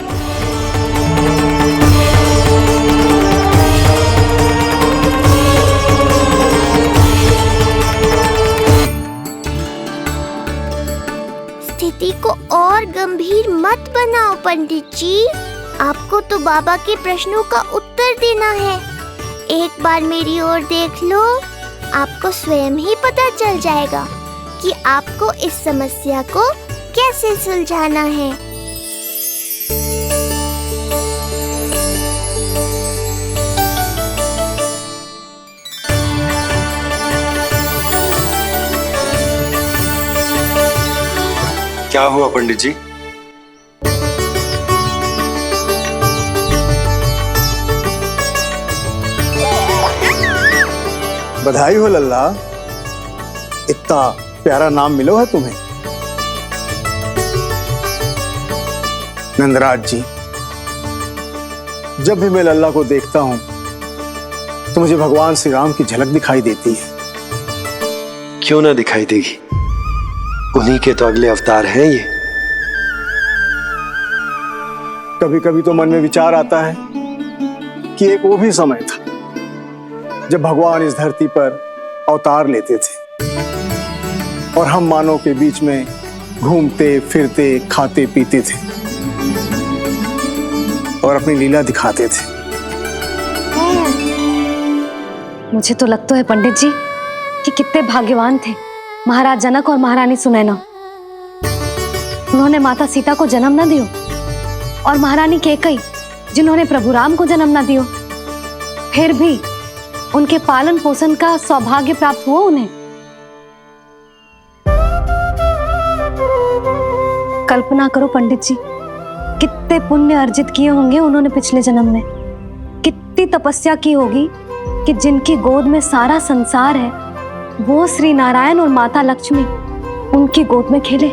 स्थिति को और गंभीर मत बनाओ पंडित जी। आपको तो बाबा के प्रश्नों का उत्तर देना है। एक बार मेरी ओर देख लो, आपको स्वयं ही पता चल जाएगा कि आपको इस समस्या को कैसे सुलझाना है। क्या हुआ पंडित जी? बधाई हो लल्ला, इतना प्यारा नाम मिलो है तुम्हें। नंदराज जी, जब भी मैं लल्ला को देखता हूं तो मुझे भगवान श्री राम की झलक दिखाई देती है। क्यों ना दिखाई देगी, उन्हीं के तो अगले अवतार हैं ये। कभी कभी तो मन में विचार आता है कि एक वो भी समय था जब भगवान इस धरती पर अवतार लेते थे और हम मानव के बीच में घूमते फिरते खाते पीते थे और अपनी लीला दिखाते थे। मुझे तो लगता है पंडित जी कि कितने भाग्यवान थे महाराज जनक और महारानी सुनैना। उन्होंने माता सीता को जन्म न दियो और महारानी कैकई जिन्होंने प्रभु राम को जन्म न दियो, फिर भी उनके पालन पोषण का सौभाग्य प्राप्त हुआ उन्हें। कल्पना करो पंडित जी, कितने पुण्य अर्जित किए होंगे उन्होंने पिछले जन्म में। कितनी तपस्या की होगी कि जिनकी गोद में सारा संसार है वो श्री नारायण और माता लक्ष्मी उनकी गोद में खेले।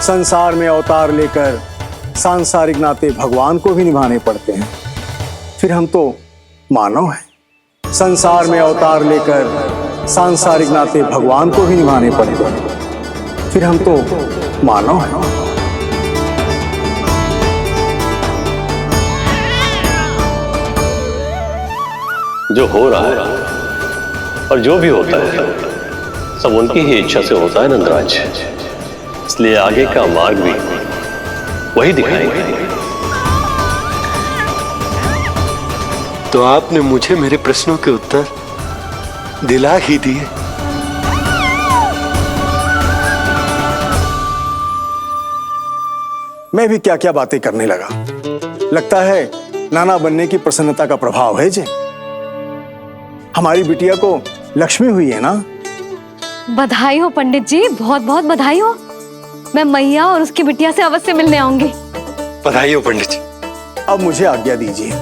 संसार में अवतार लेकर सांसारिक नाते भगवान को भी निभाने पड़ते हैं, फिर हम तो मानव हैं। संसार में अवतार लेकर सांसारिक नाते भगवान को भी निभाने पड़ते हैं, फिर हम तो मानव हैं। जो हो रहा है और जो भी होता है सब उनकी ही इच्छा से होता है नंदराज, इसलिए आगे का मार्ग भी वही दिखाएंगे। तो आपने मुझे मेरे प्रश्नों के उत्तर दिला ही दिए। मैं भी क्या क्या बातें करने लगा। लगता है नाना बनने की प्रसन्नता का प्रभाव है जे। हमारी बिटिया को लक्ष्मी हुई है ना। बधाई हो पंडित जी, बहुत बहुत बधाई हो। मैं मैया और उसकी बिटिया से अवश्य मिलने आऊंगी। बधाई हो पंडित जी। अब मुझे आज्ञा दीजिए,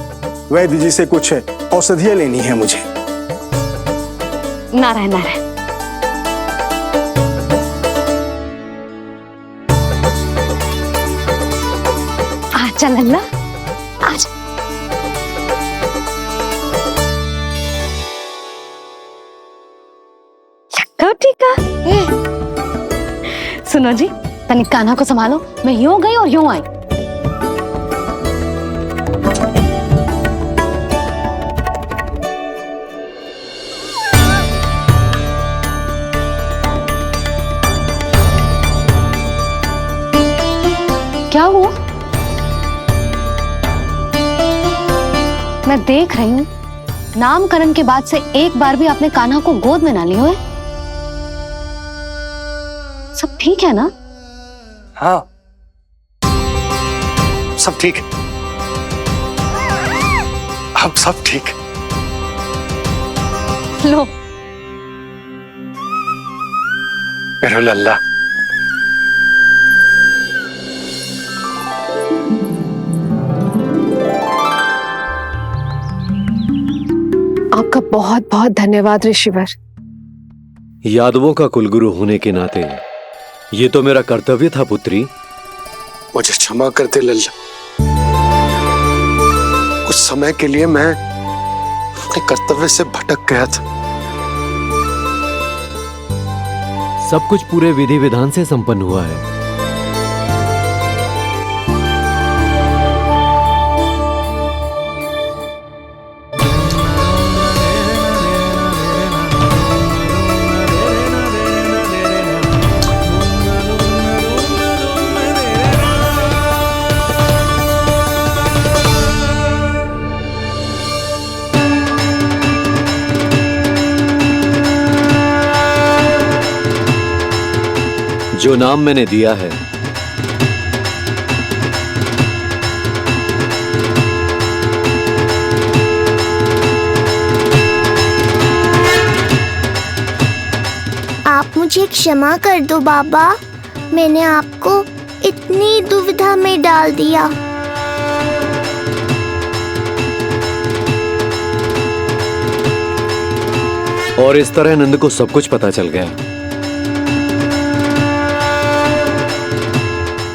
वैद्य जी से कुछ औषधियां लेनी है मुझे। नारायण नारायण। आजा लल्ला, आजा। लगा ठीक है। सुनो जी, तनिक कान्हा को संभालो, मैं यूं गई और यूं आई। क्या हुआ? मैं देख रही हूँ नामकरण के बाद से एक बार भी आपने कान्हा को गोद में ना लिया है। सब ठीक है ना? हाँ, सब ठीक है। अब सब ठीक है। लो मेरा लल्ला। आपका बहुत बहुत धन्यवाद ऋषिवर। यादवों का कुलगुरु होने के नाते ये तो मेरा कर्तव्य था पुत्री। मुझे क्षमा कर दे लल्ला। कुछ समय के लिए मैं अपने कर्तव्य से भटक गया था। सब कुछ पूरे विधि विधान से संपन्न हुआ है। जो नाम मैंने दिया है आप मुझे क्षमा कर दो बाबा, मैंने आपको इतनी दुविधा में डाल दिया। और इस तरह नंद को सब कुछ पता चल गया।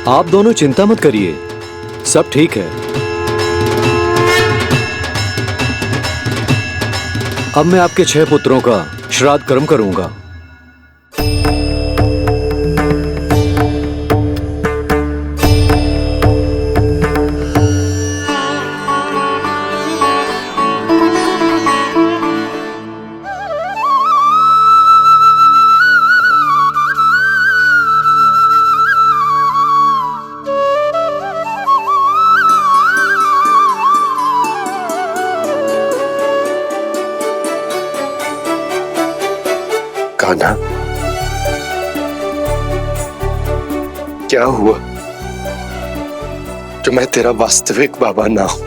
आप दोनों चिंता मत करिए, सब ठीक है। अब मैं आपके 6 पुत्रों का श्राद्ध कर्म करूंगा। कान्हा, क्या हुआ जो मैं तेरा वास्तविक बाबा ना हूं?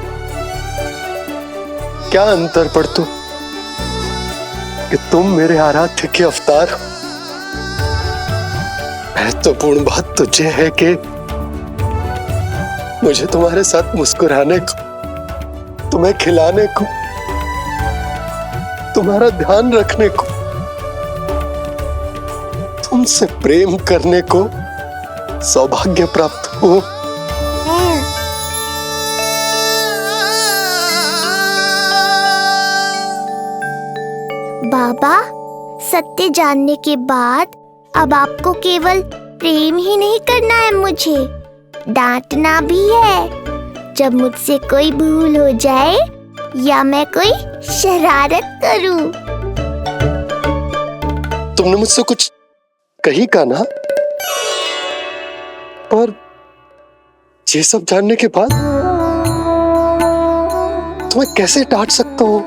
क्या अंतर पड़ तू कि तुम मेरे आराध्य के अवतार हो? महत्वपूर्ण बात तुझे है कि मुझे तुम्हारे साथ मुस्कुराने को, तुम्हें खिलाने को, तुम्हारा ध्यान रखने को, तुमसे प्रेम करने को सौभाग्य प्राप्त हो। बाबा, सत्य जानने के बाद अब आपको केवल प्रेम ही नहीं करना है, मुझे डांटना भी है जब मुझसे कोई भूल हो जाए या मैं कोई शरारत करूं। तुमने मुझसे कुछ कही कान्हा, पर ये सब जानने के बाद तुम्हें कैसे डांट सकता हूँ?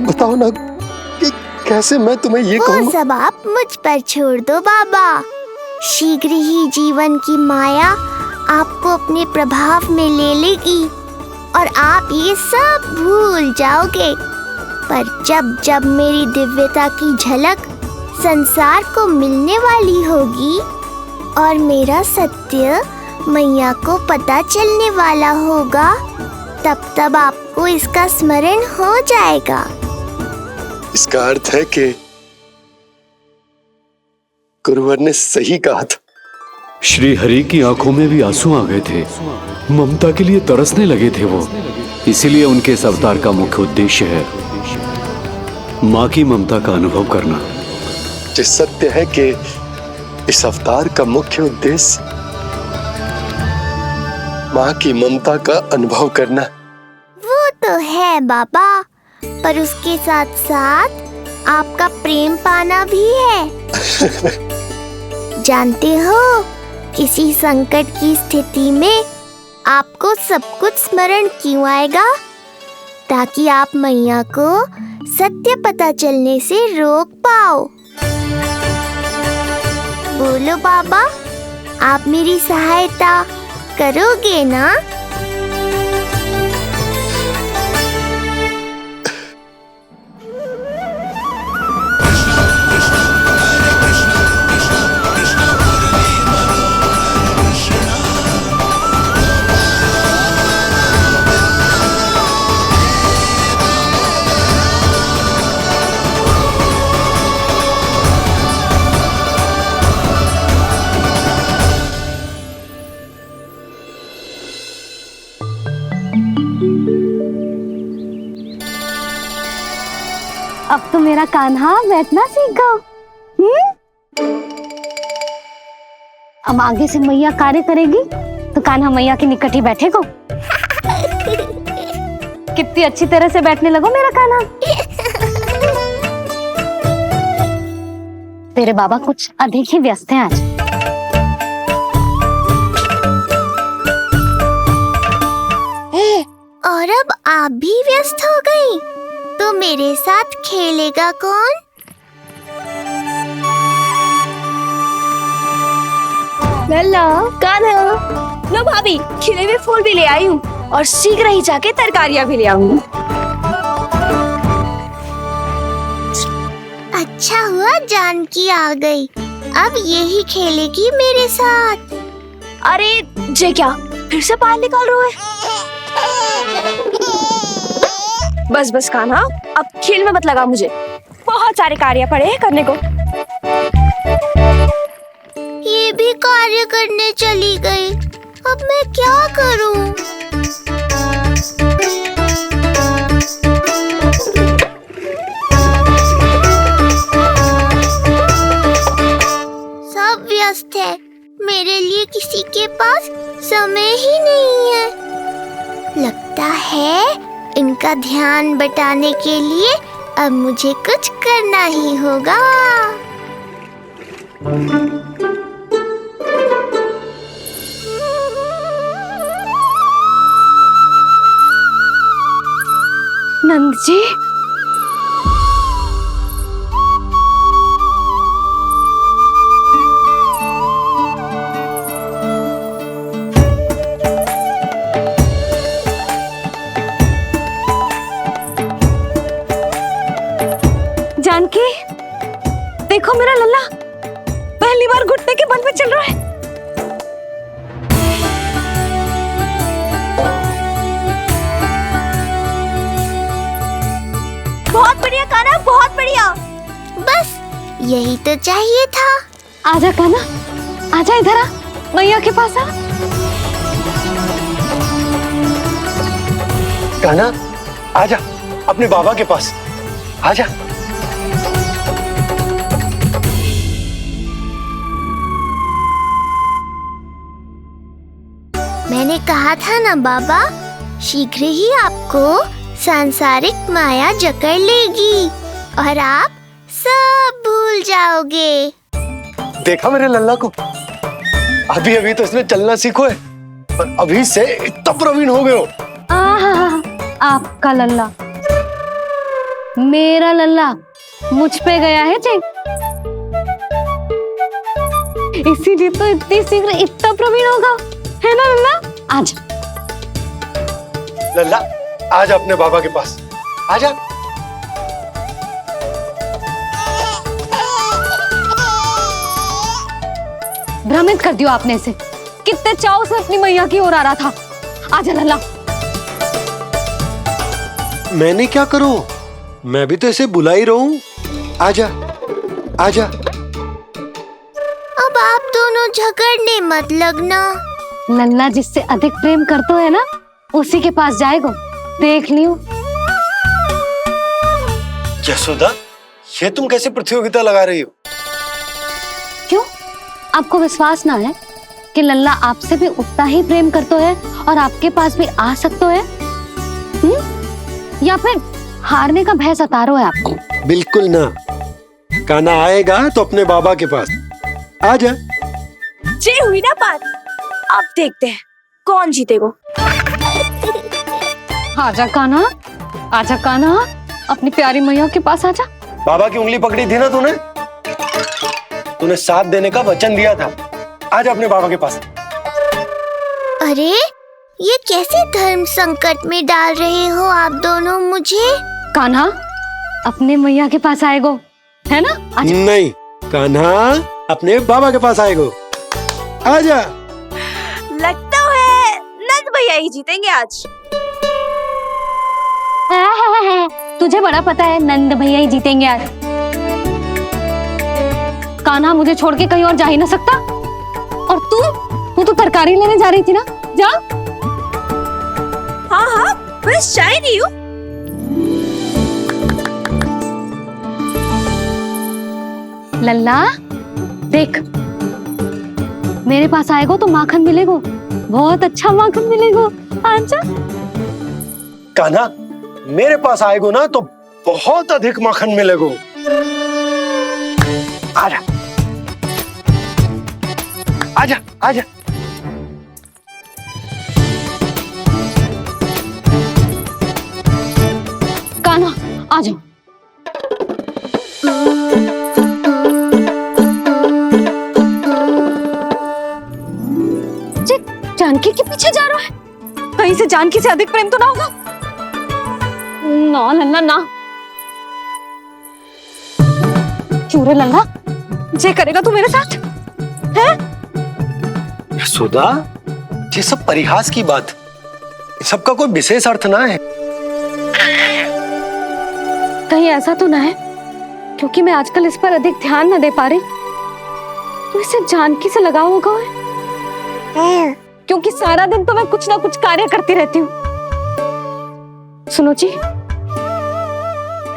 बताओ ना कि कैसे मैं तुम्हें ये कहूँ? वो सब आप मुझ पर छोड़ दो बाबा, शीघ्र ही जीवन की माया आपको अपने प्रभाव में ले लेगी और आप ये सब भूल जाओगे। पर जब जब मेरी दिव्यता की झलक संसार को मिलने वाली होगी और मेरा सत्य मैया को पता चलने वाला होगा, तब तब आपको इसका स्मरण हो जाएगा। इसका अर्थ है कि गुरुवर ने सही कहा था। श्री हरि की आंखों में भी आंसू आ गए थे। ममता के लिए तरसने लगे थे वो। इसीलिए उनके इस अवतार का मुख्य उद्देश्य है माँ की ममता का अनुभव करना। जो सत्य है कि इस अवतार का मुख्य उद्देश्य माँ की ममता का अनुभव करना। वो तो है बाबा, पर उसके साथ साथ आपका प्रेम पाना भी है। जानते हो, किसी संकट की स्थिति में आपको सब कुछ स्मरण क्यों आएगा? ताकि आप मैया को सत्य पता चलने से रोक पाओ। बोलो बाबा, आप मेरी सहायता करोगे ना? अब तो मेरा कान्हा बैठना सीख गया। अब आगे से मैया कार्य करेगी तो कान्हा मैया के निकट ही बैठेगा। कितनी अच्छी तरह से बैठने लगो मेरा कान्हा। तेरे बाबा कुछ अधिक ही व्यस्त हैं आज। और अब आप भी व्यस्त हो गई, तो मेरे साथ खेलेगा कौन? लल्ला, कान्हा, लो भाभी, खिले हुए फूल भी ले आई हूँ और शीघ्र ही जाके तरकारियाँ भी ले आऊंगी। अच्छा हुआ जानकी आ गई, अब यही खेलेगी मेरे साथ। अरे जे क्या, फिर से पाल निकाल रहे हो? बस बस कान्हा, अब खेल में मत लगा मुझे। बहुत सारे कार्य पड़े हैं करने को। ये भी कार्य करने चली गई, अब मैं क्या करूं? सब व्यस्त है, मेरे लिए किसी के पास समय ही नहीं है। लगता है इनका ध्यान बटाने के लिए अब मुझे कुछ करना ही होगा। नंद जी, जानकी, देखो मेरा लल्ला पहली बार घुटने के बल पे चल रहा है। बहुत बढ़िया कान्हा, बहुत बढ़िया। बस यही तो चाहिए था। आजा कान्हा, आजा इधर आ, मैया के पास आ। कान्हा, आजा अपने बाबा के पास, आजा। मैंने कहा था ना बाबा, शीघ्र ही आपको सांसारिक माया जकड़ लेगी और आप सब भूल जाओगे। देखा मेरे लल्ला को, अभी अभी तो इसने चलना सीखो है, पर अभी से इतना प्रवीण हो गए हो। आपका लल्ला, मेरा लल्ला मुझ पे गया है जी। इसीलिए तो इतनी शीघ्र इतना प्रवीण होगा, है ना लल्ला? आज लल्ला आजा अपने बाबा के पास, आजा। भ्रमित कर दियो आपने इसे, कितने चाव से अपनी मैया की ओर आ रहा था। आजा लल्ला। मैंने क्या करूं, मैं भी तो इसे बुला ही रहा हूं। आजा आजा। अब आप दोनों झगड़ने मत लगना। लल्ला जिससे अधिक प्रेम करते है ना, उसी के पास जाएगो, देख लियो। यशोदा, ये तुम कैसे प्रतियोगिता लगा रही हो? क्यों, आपको विश्वास ना है कि लल्ला आपसे भी उतना ही प्रेम करते है और आपके पास भी आ सकते है? या फिर हारने का भय सता रहा है आपको? बिल्कुल ना, कान्हा आएगा तो अपने बाबा के पास। आजा। जे हुई ना बात, अब देखते हैं कौन जीतेगा। आजा कान्हा, आजा कान्हा, अपनी प्यारी मैया के पास आजा। बाबा की उंगली पकड़ी थी ना तूने, तूने साथ देने का वचन दिया था। आजा अपने बाबा के पास। अरे ये कैसे धर्म संकट में डाल रहे हो आप दोनों मुझे? कान्हा अपने मैया के पास आएगो, है ना? आजा। नहीं, कान्हा अपने बाबा के पास आएगो। आजा। लगता है नंद भैया ही जीतेंगे आज। तुझे बड़ा पता है नंद भैया ही जीतेंगे आज। कान्हा मुझे छोड़ के कहीं और जा ही ना सकता। और तू तो तरकारी लेने जा रही थी ना, जा। हाँ हाँ, बस जा ही रही हूँ। लल्ला देख, मेरे पास आएगो तो माखन मिलेगो, बहुत अच्छा माखन मिलेगो। आजा। कान्हा मेरे पास आएगो ना तो बहुत अधिक माखन मिलेगो। आजा आजा आजा। कान्हा आ जाओ। जानकी के पीछे जा रहा है, कहीं से जानकी से अधिक प्रेम तो ना होगा? ना लल्ला ना। क्यों रे लल्ला, जे करेगा तू मेरे साथ है? यशोदा, ये सब परिहास की बात, सबका कोई विशेष अर्थ ना है। कहीं ऐसा तो ना है क्योंकि मैं आजकल इस पर अधिक ध्यान न दे पा रही तो इसे जानकी से लगाव होगा है? क्योंकि सारा दिन तो मैं कुछ ना कुछ कार्य करती रहती हूँ। सुनो जी,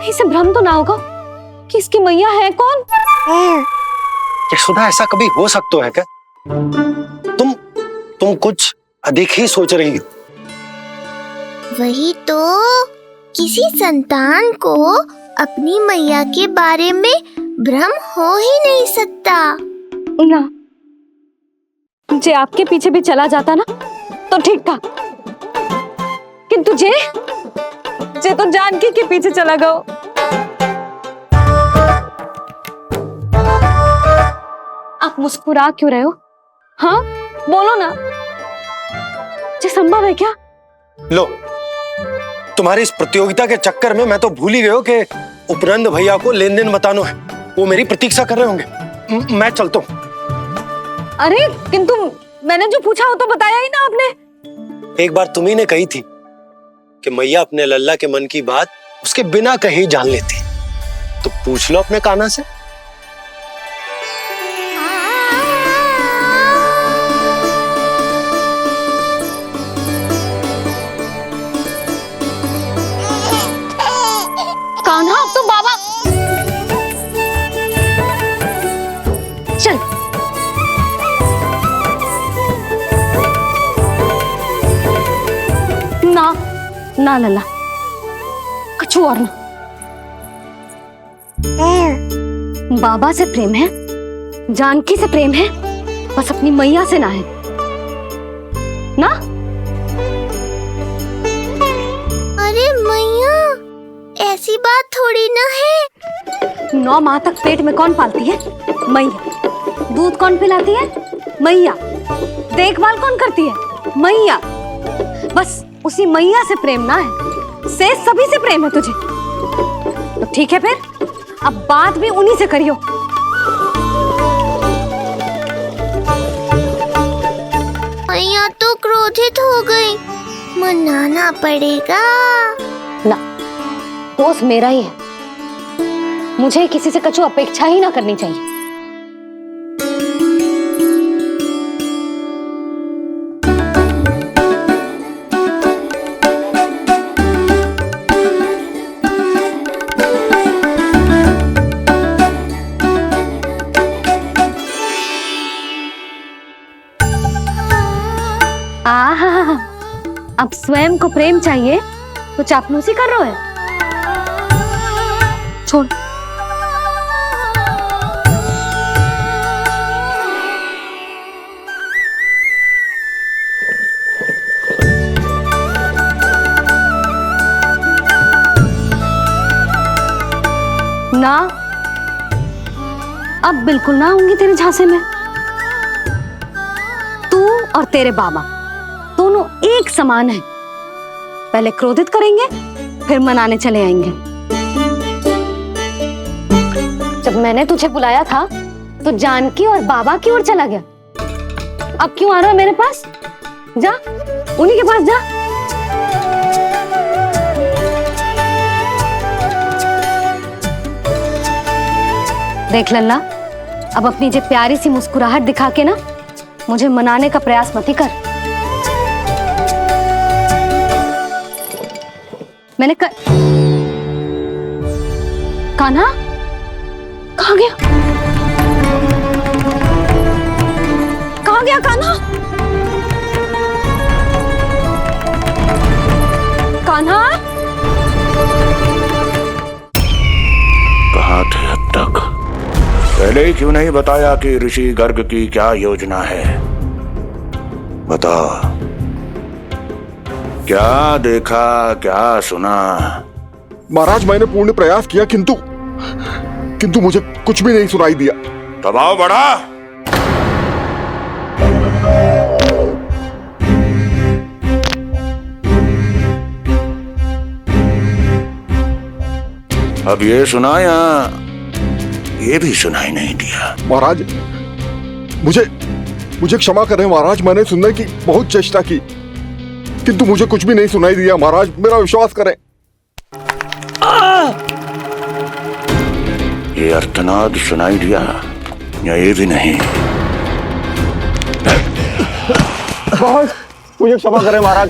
इसे भ्रम तो ना होगा कि इसकी मैया है कौन? यशोदा, ऐसा कभी हो सकता है क्या? तुम कुछ अधिक ही सोच रही हो। वही तो, किसी संतान को अपनी मैया के बारे में भ्रम हो ही नहीं सकता ना। जे आपके पीछे भी चला जाता ना तो ठीक था, किंतु जे तो जानकी के पीछे चला गया। आप मुस्कुरा क्यों रहे हो? हाँ बोलो ना, ये संभव है क्या? लो, तुम्हारी इस प्रतियोगिता के चक्कर में मैं तो भूल ही गया कि उपनंद भैया को लेन देन बताना है। वो मेरी प्रतीक्षा कर रहे होंगे। मैं चलता हूँ। अरे किंतु मैंने जो पूछा वो तो बताया ही ना आपने। एक बार तुम्ही ने कही थी कि मैया अपने लल्ला के मन की बात उसके बिना कहीं जान लेती, तो पूछ लो अपने कान्हा से। कान्हा अब तो बाबा चल। ना लल्ला, कुछ और ना। बाबा से प्रेम है, जानकी से प्रेम है, बस अपनी मैया से ना है ना। अरे मैया, ऐसी बात थोड़ी ना है। 9 माह तक पेट में कौन पालती है? मैया। दूध कौन पिलाती है? मैया। देखभाल कौन करती है? मैया। बस उसी मैया से प्रेम ना है, से सभी से प्रेम है तुझे। तो ठीक है फिर, अब बात भी उन्हीं से करियो। मैया तो क्रोधित हो गई, मनाना पड़ेगा। ना, दोस्त मेरा ही है, मुझे किसी से कछु अपेक्षा ही ना करनी चाहिए। आहा, अब स्वयं को प्रेम चाहिए तो चापलूसी कर रहे हो? छोड़। ना, अब बिल्कुल ना आऊंगी तेरे झांसे में। तू और तेरे बाबा दोनों एक समान हैं। पहले क्रोधित करेंगे, फिर मनाने चले आएंगे। जब मैंने तुझे बुलाया था तो जानकी और बाबा की ओर चला गया। अब क्यों आ रहा है मेरे पास? जा, उन्हीं के पास जा। देख लल्ला, अब अपनी जे प्यारी सी मुस्कुराहट दिखा के ना मुझे मनाने का प्रयास मत ही कर। मैंने कान्हा कहाँ गया? कहाँ गया कान्हा? कान्हा कहाँ थे अब तक? पहले ही क्यों नहीं बताया कि ऋषि गर्ग की क्या योजना है? बताओ, क्या देखा, क्या सुना? महाराज, मैंने पूर्ण प्रयास किया किंतु मुझे कुछ भी नहीं सुनाई दिया। दबाव बढ़ा। अब ये सुना या ये भी सुनाई नहीं दिया? महाराज, मुझे क्षमा करें महाराज, मैंने सुनने की बहुत चेष्टा की किंतु मुझे कुछ भी नहीं सुनाई दिया। महाराज, मेरा विश्वास करें। ये अर्थनाद सुनाई दिया या ये भी नहीं? मुझे क्षमा करें महाराज।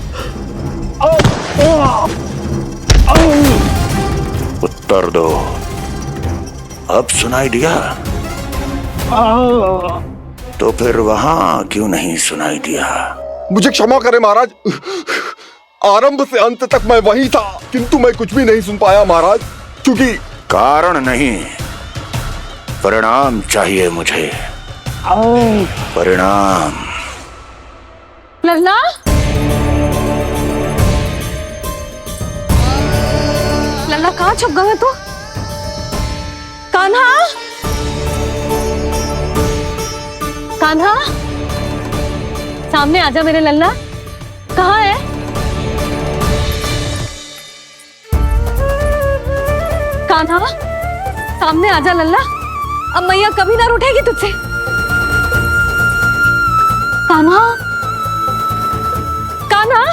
उत्तर दो, अब सुनाई दिया? तो फिर वहां क्यों नहीं सुनाई दिया? मुझे क्षमा करें महाराज, आरंभ से अंत तक मैं वही था किंतु मैं कुछ भी नहीं सुन पाया महाराज, क्योंकि कारण नहीं, परिणाम चाहिए मुझे। परिणाम। लल्ला, लल्ला कहाँ छुप गया तू? कान्हा, कान्हा, सामने आजा मेरे लल्ला। कहाँ है? कान्हा, सामने आजा लल्ला। अब मैया कभी ना रूठेगी तुझसे। कान्हा, कान्हा,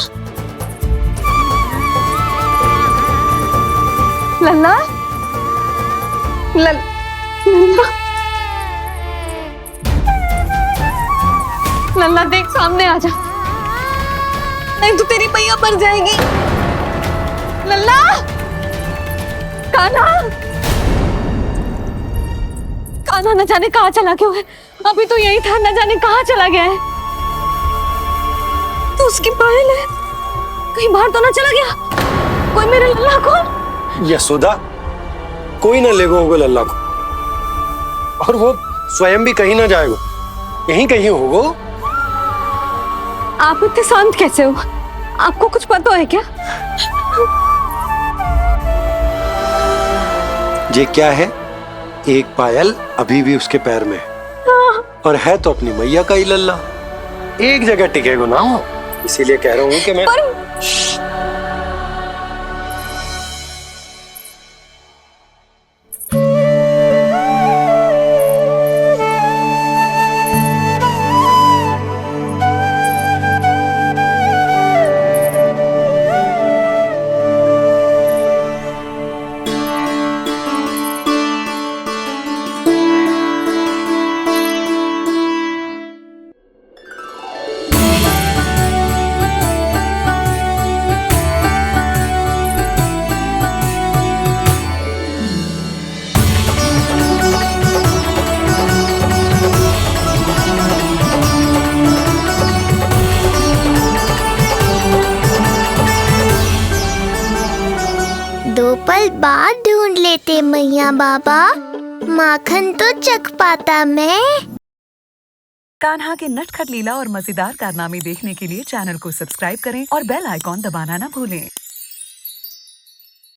लल्ला, लल्ला, लल्ला देख, सामने आजा, नहीं तो तेरी मैया मर जाएगी। लल्ला, कान्हा, कान्हा न जाने कहाँ चला गया है। अभी तो यही था, न जाने कहाँ चला गया है। तो उसकी पायल है, कहीं बाहर तो ना चला गया? कोई मेरे लल्ला को? यशोदा, कोई न लेगा होगा लल्ला को, और वो स्वयं भी कहीं ना जाएगा, यहीं कहीं होगा। आप इतने शांत कैसे हो? आपको कुछ पता है क्या? ये क्या है? एक पायल अभी भी उसके पैर में है। और है तो अपनी मैया का ही लल्ला, एक जगह टिकेगा ना हो, इसीलिए कह रहा हूँ कि मैं दो पल बाद ढूंढ लेते मैया बाबा, माखन तो चख पाता मैं। कान्हा के नटखट लीला और मजेदार कारनामे देखने के लिए चैनल को सब्सक्राइब करें और बेल आइकॉन दबाना ना भूलें।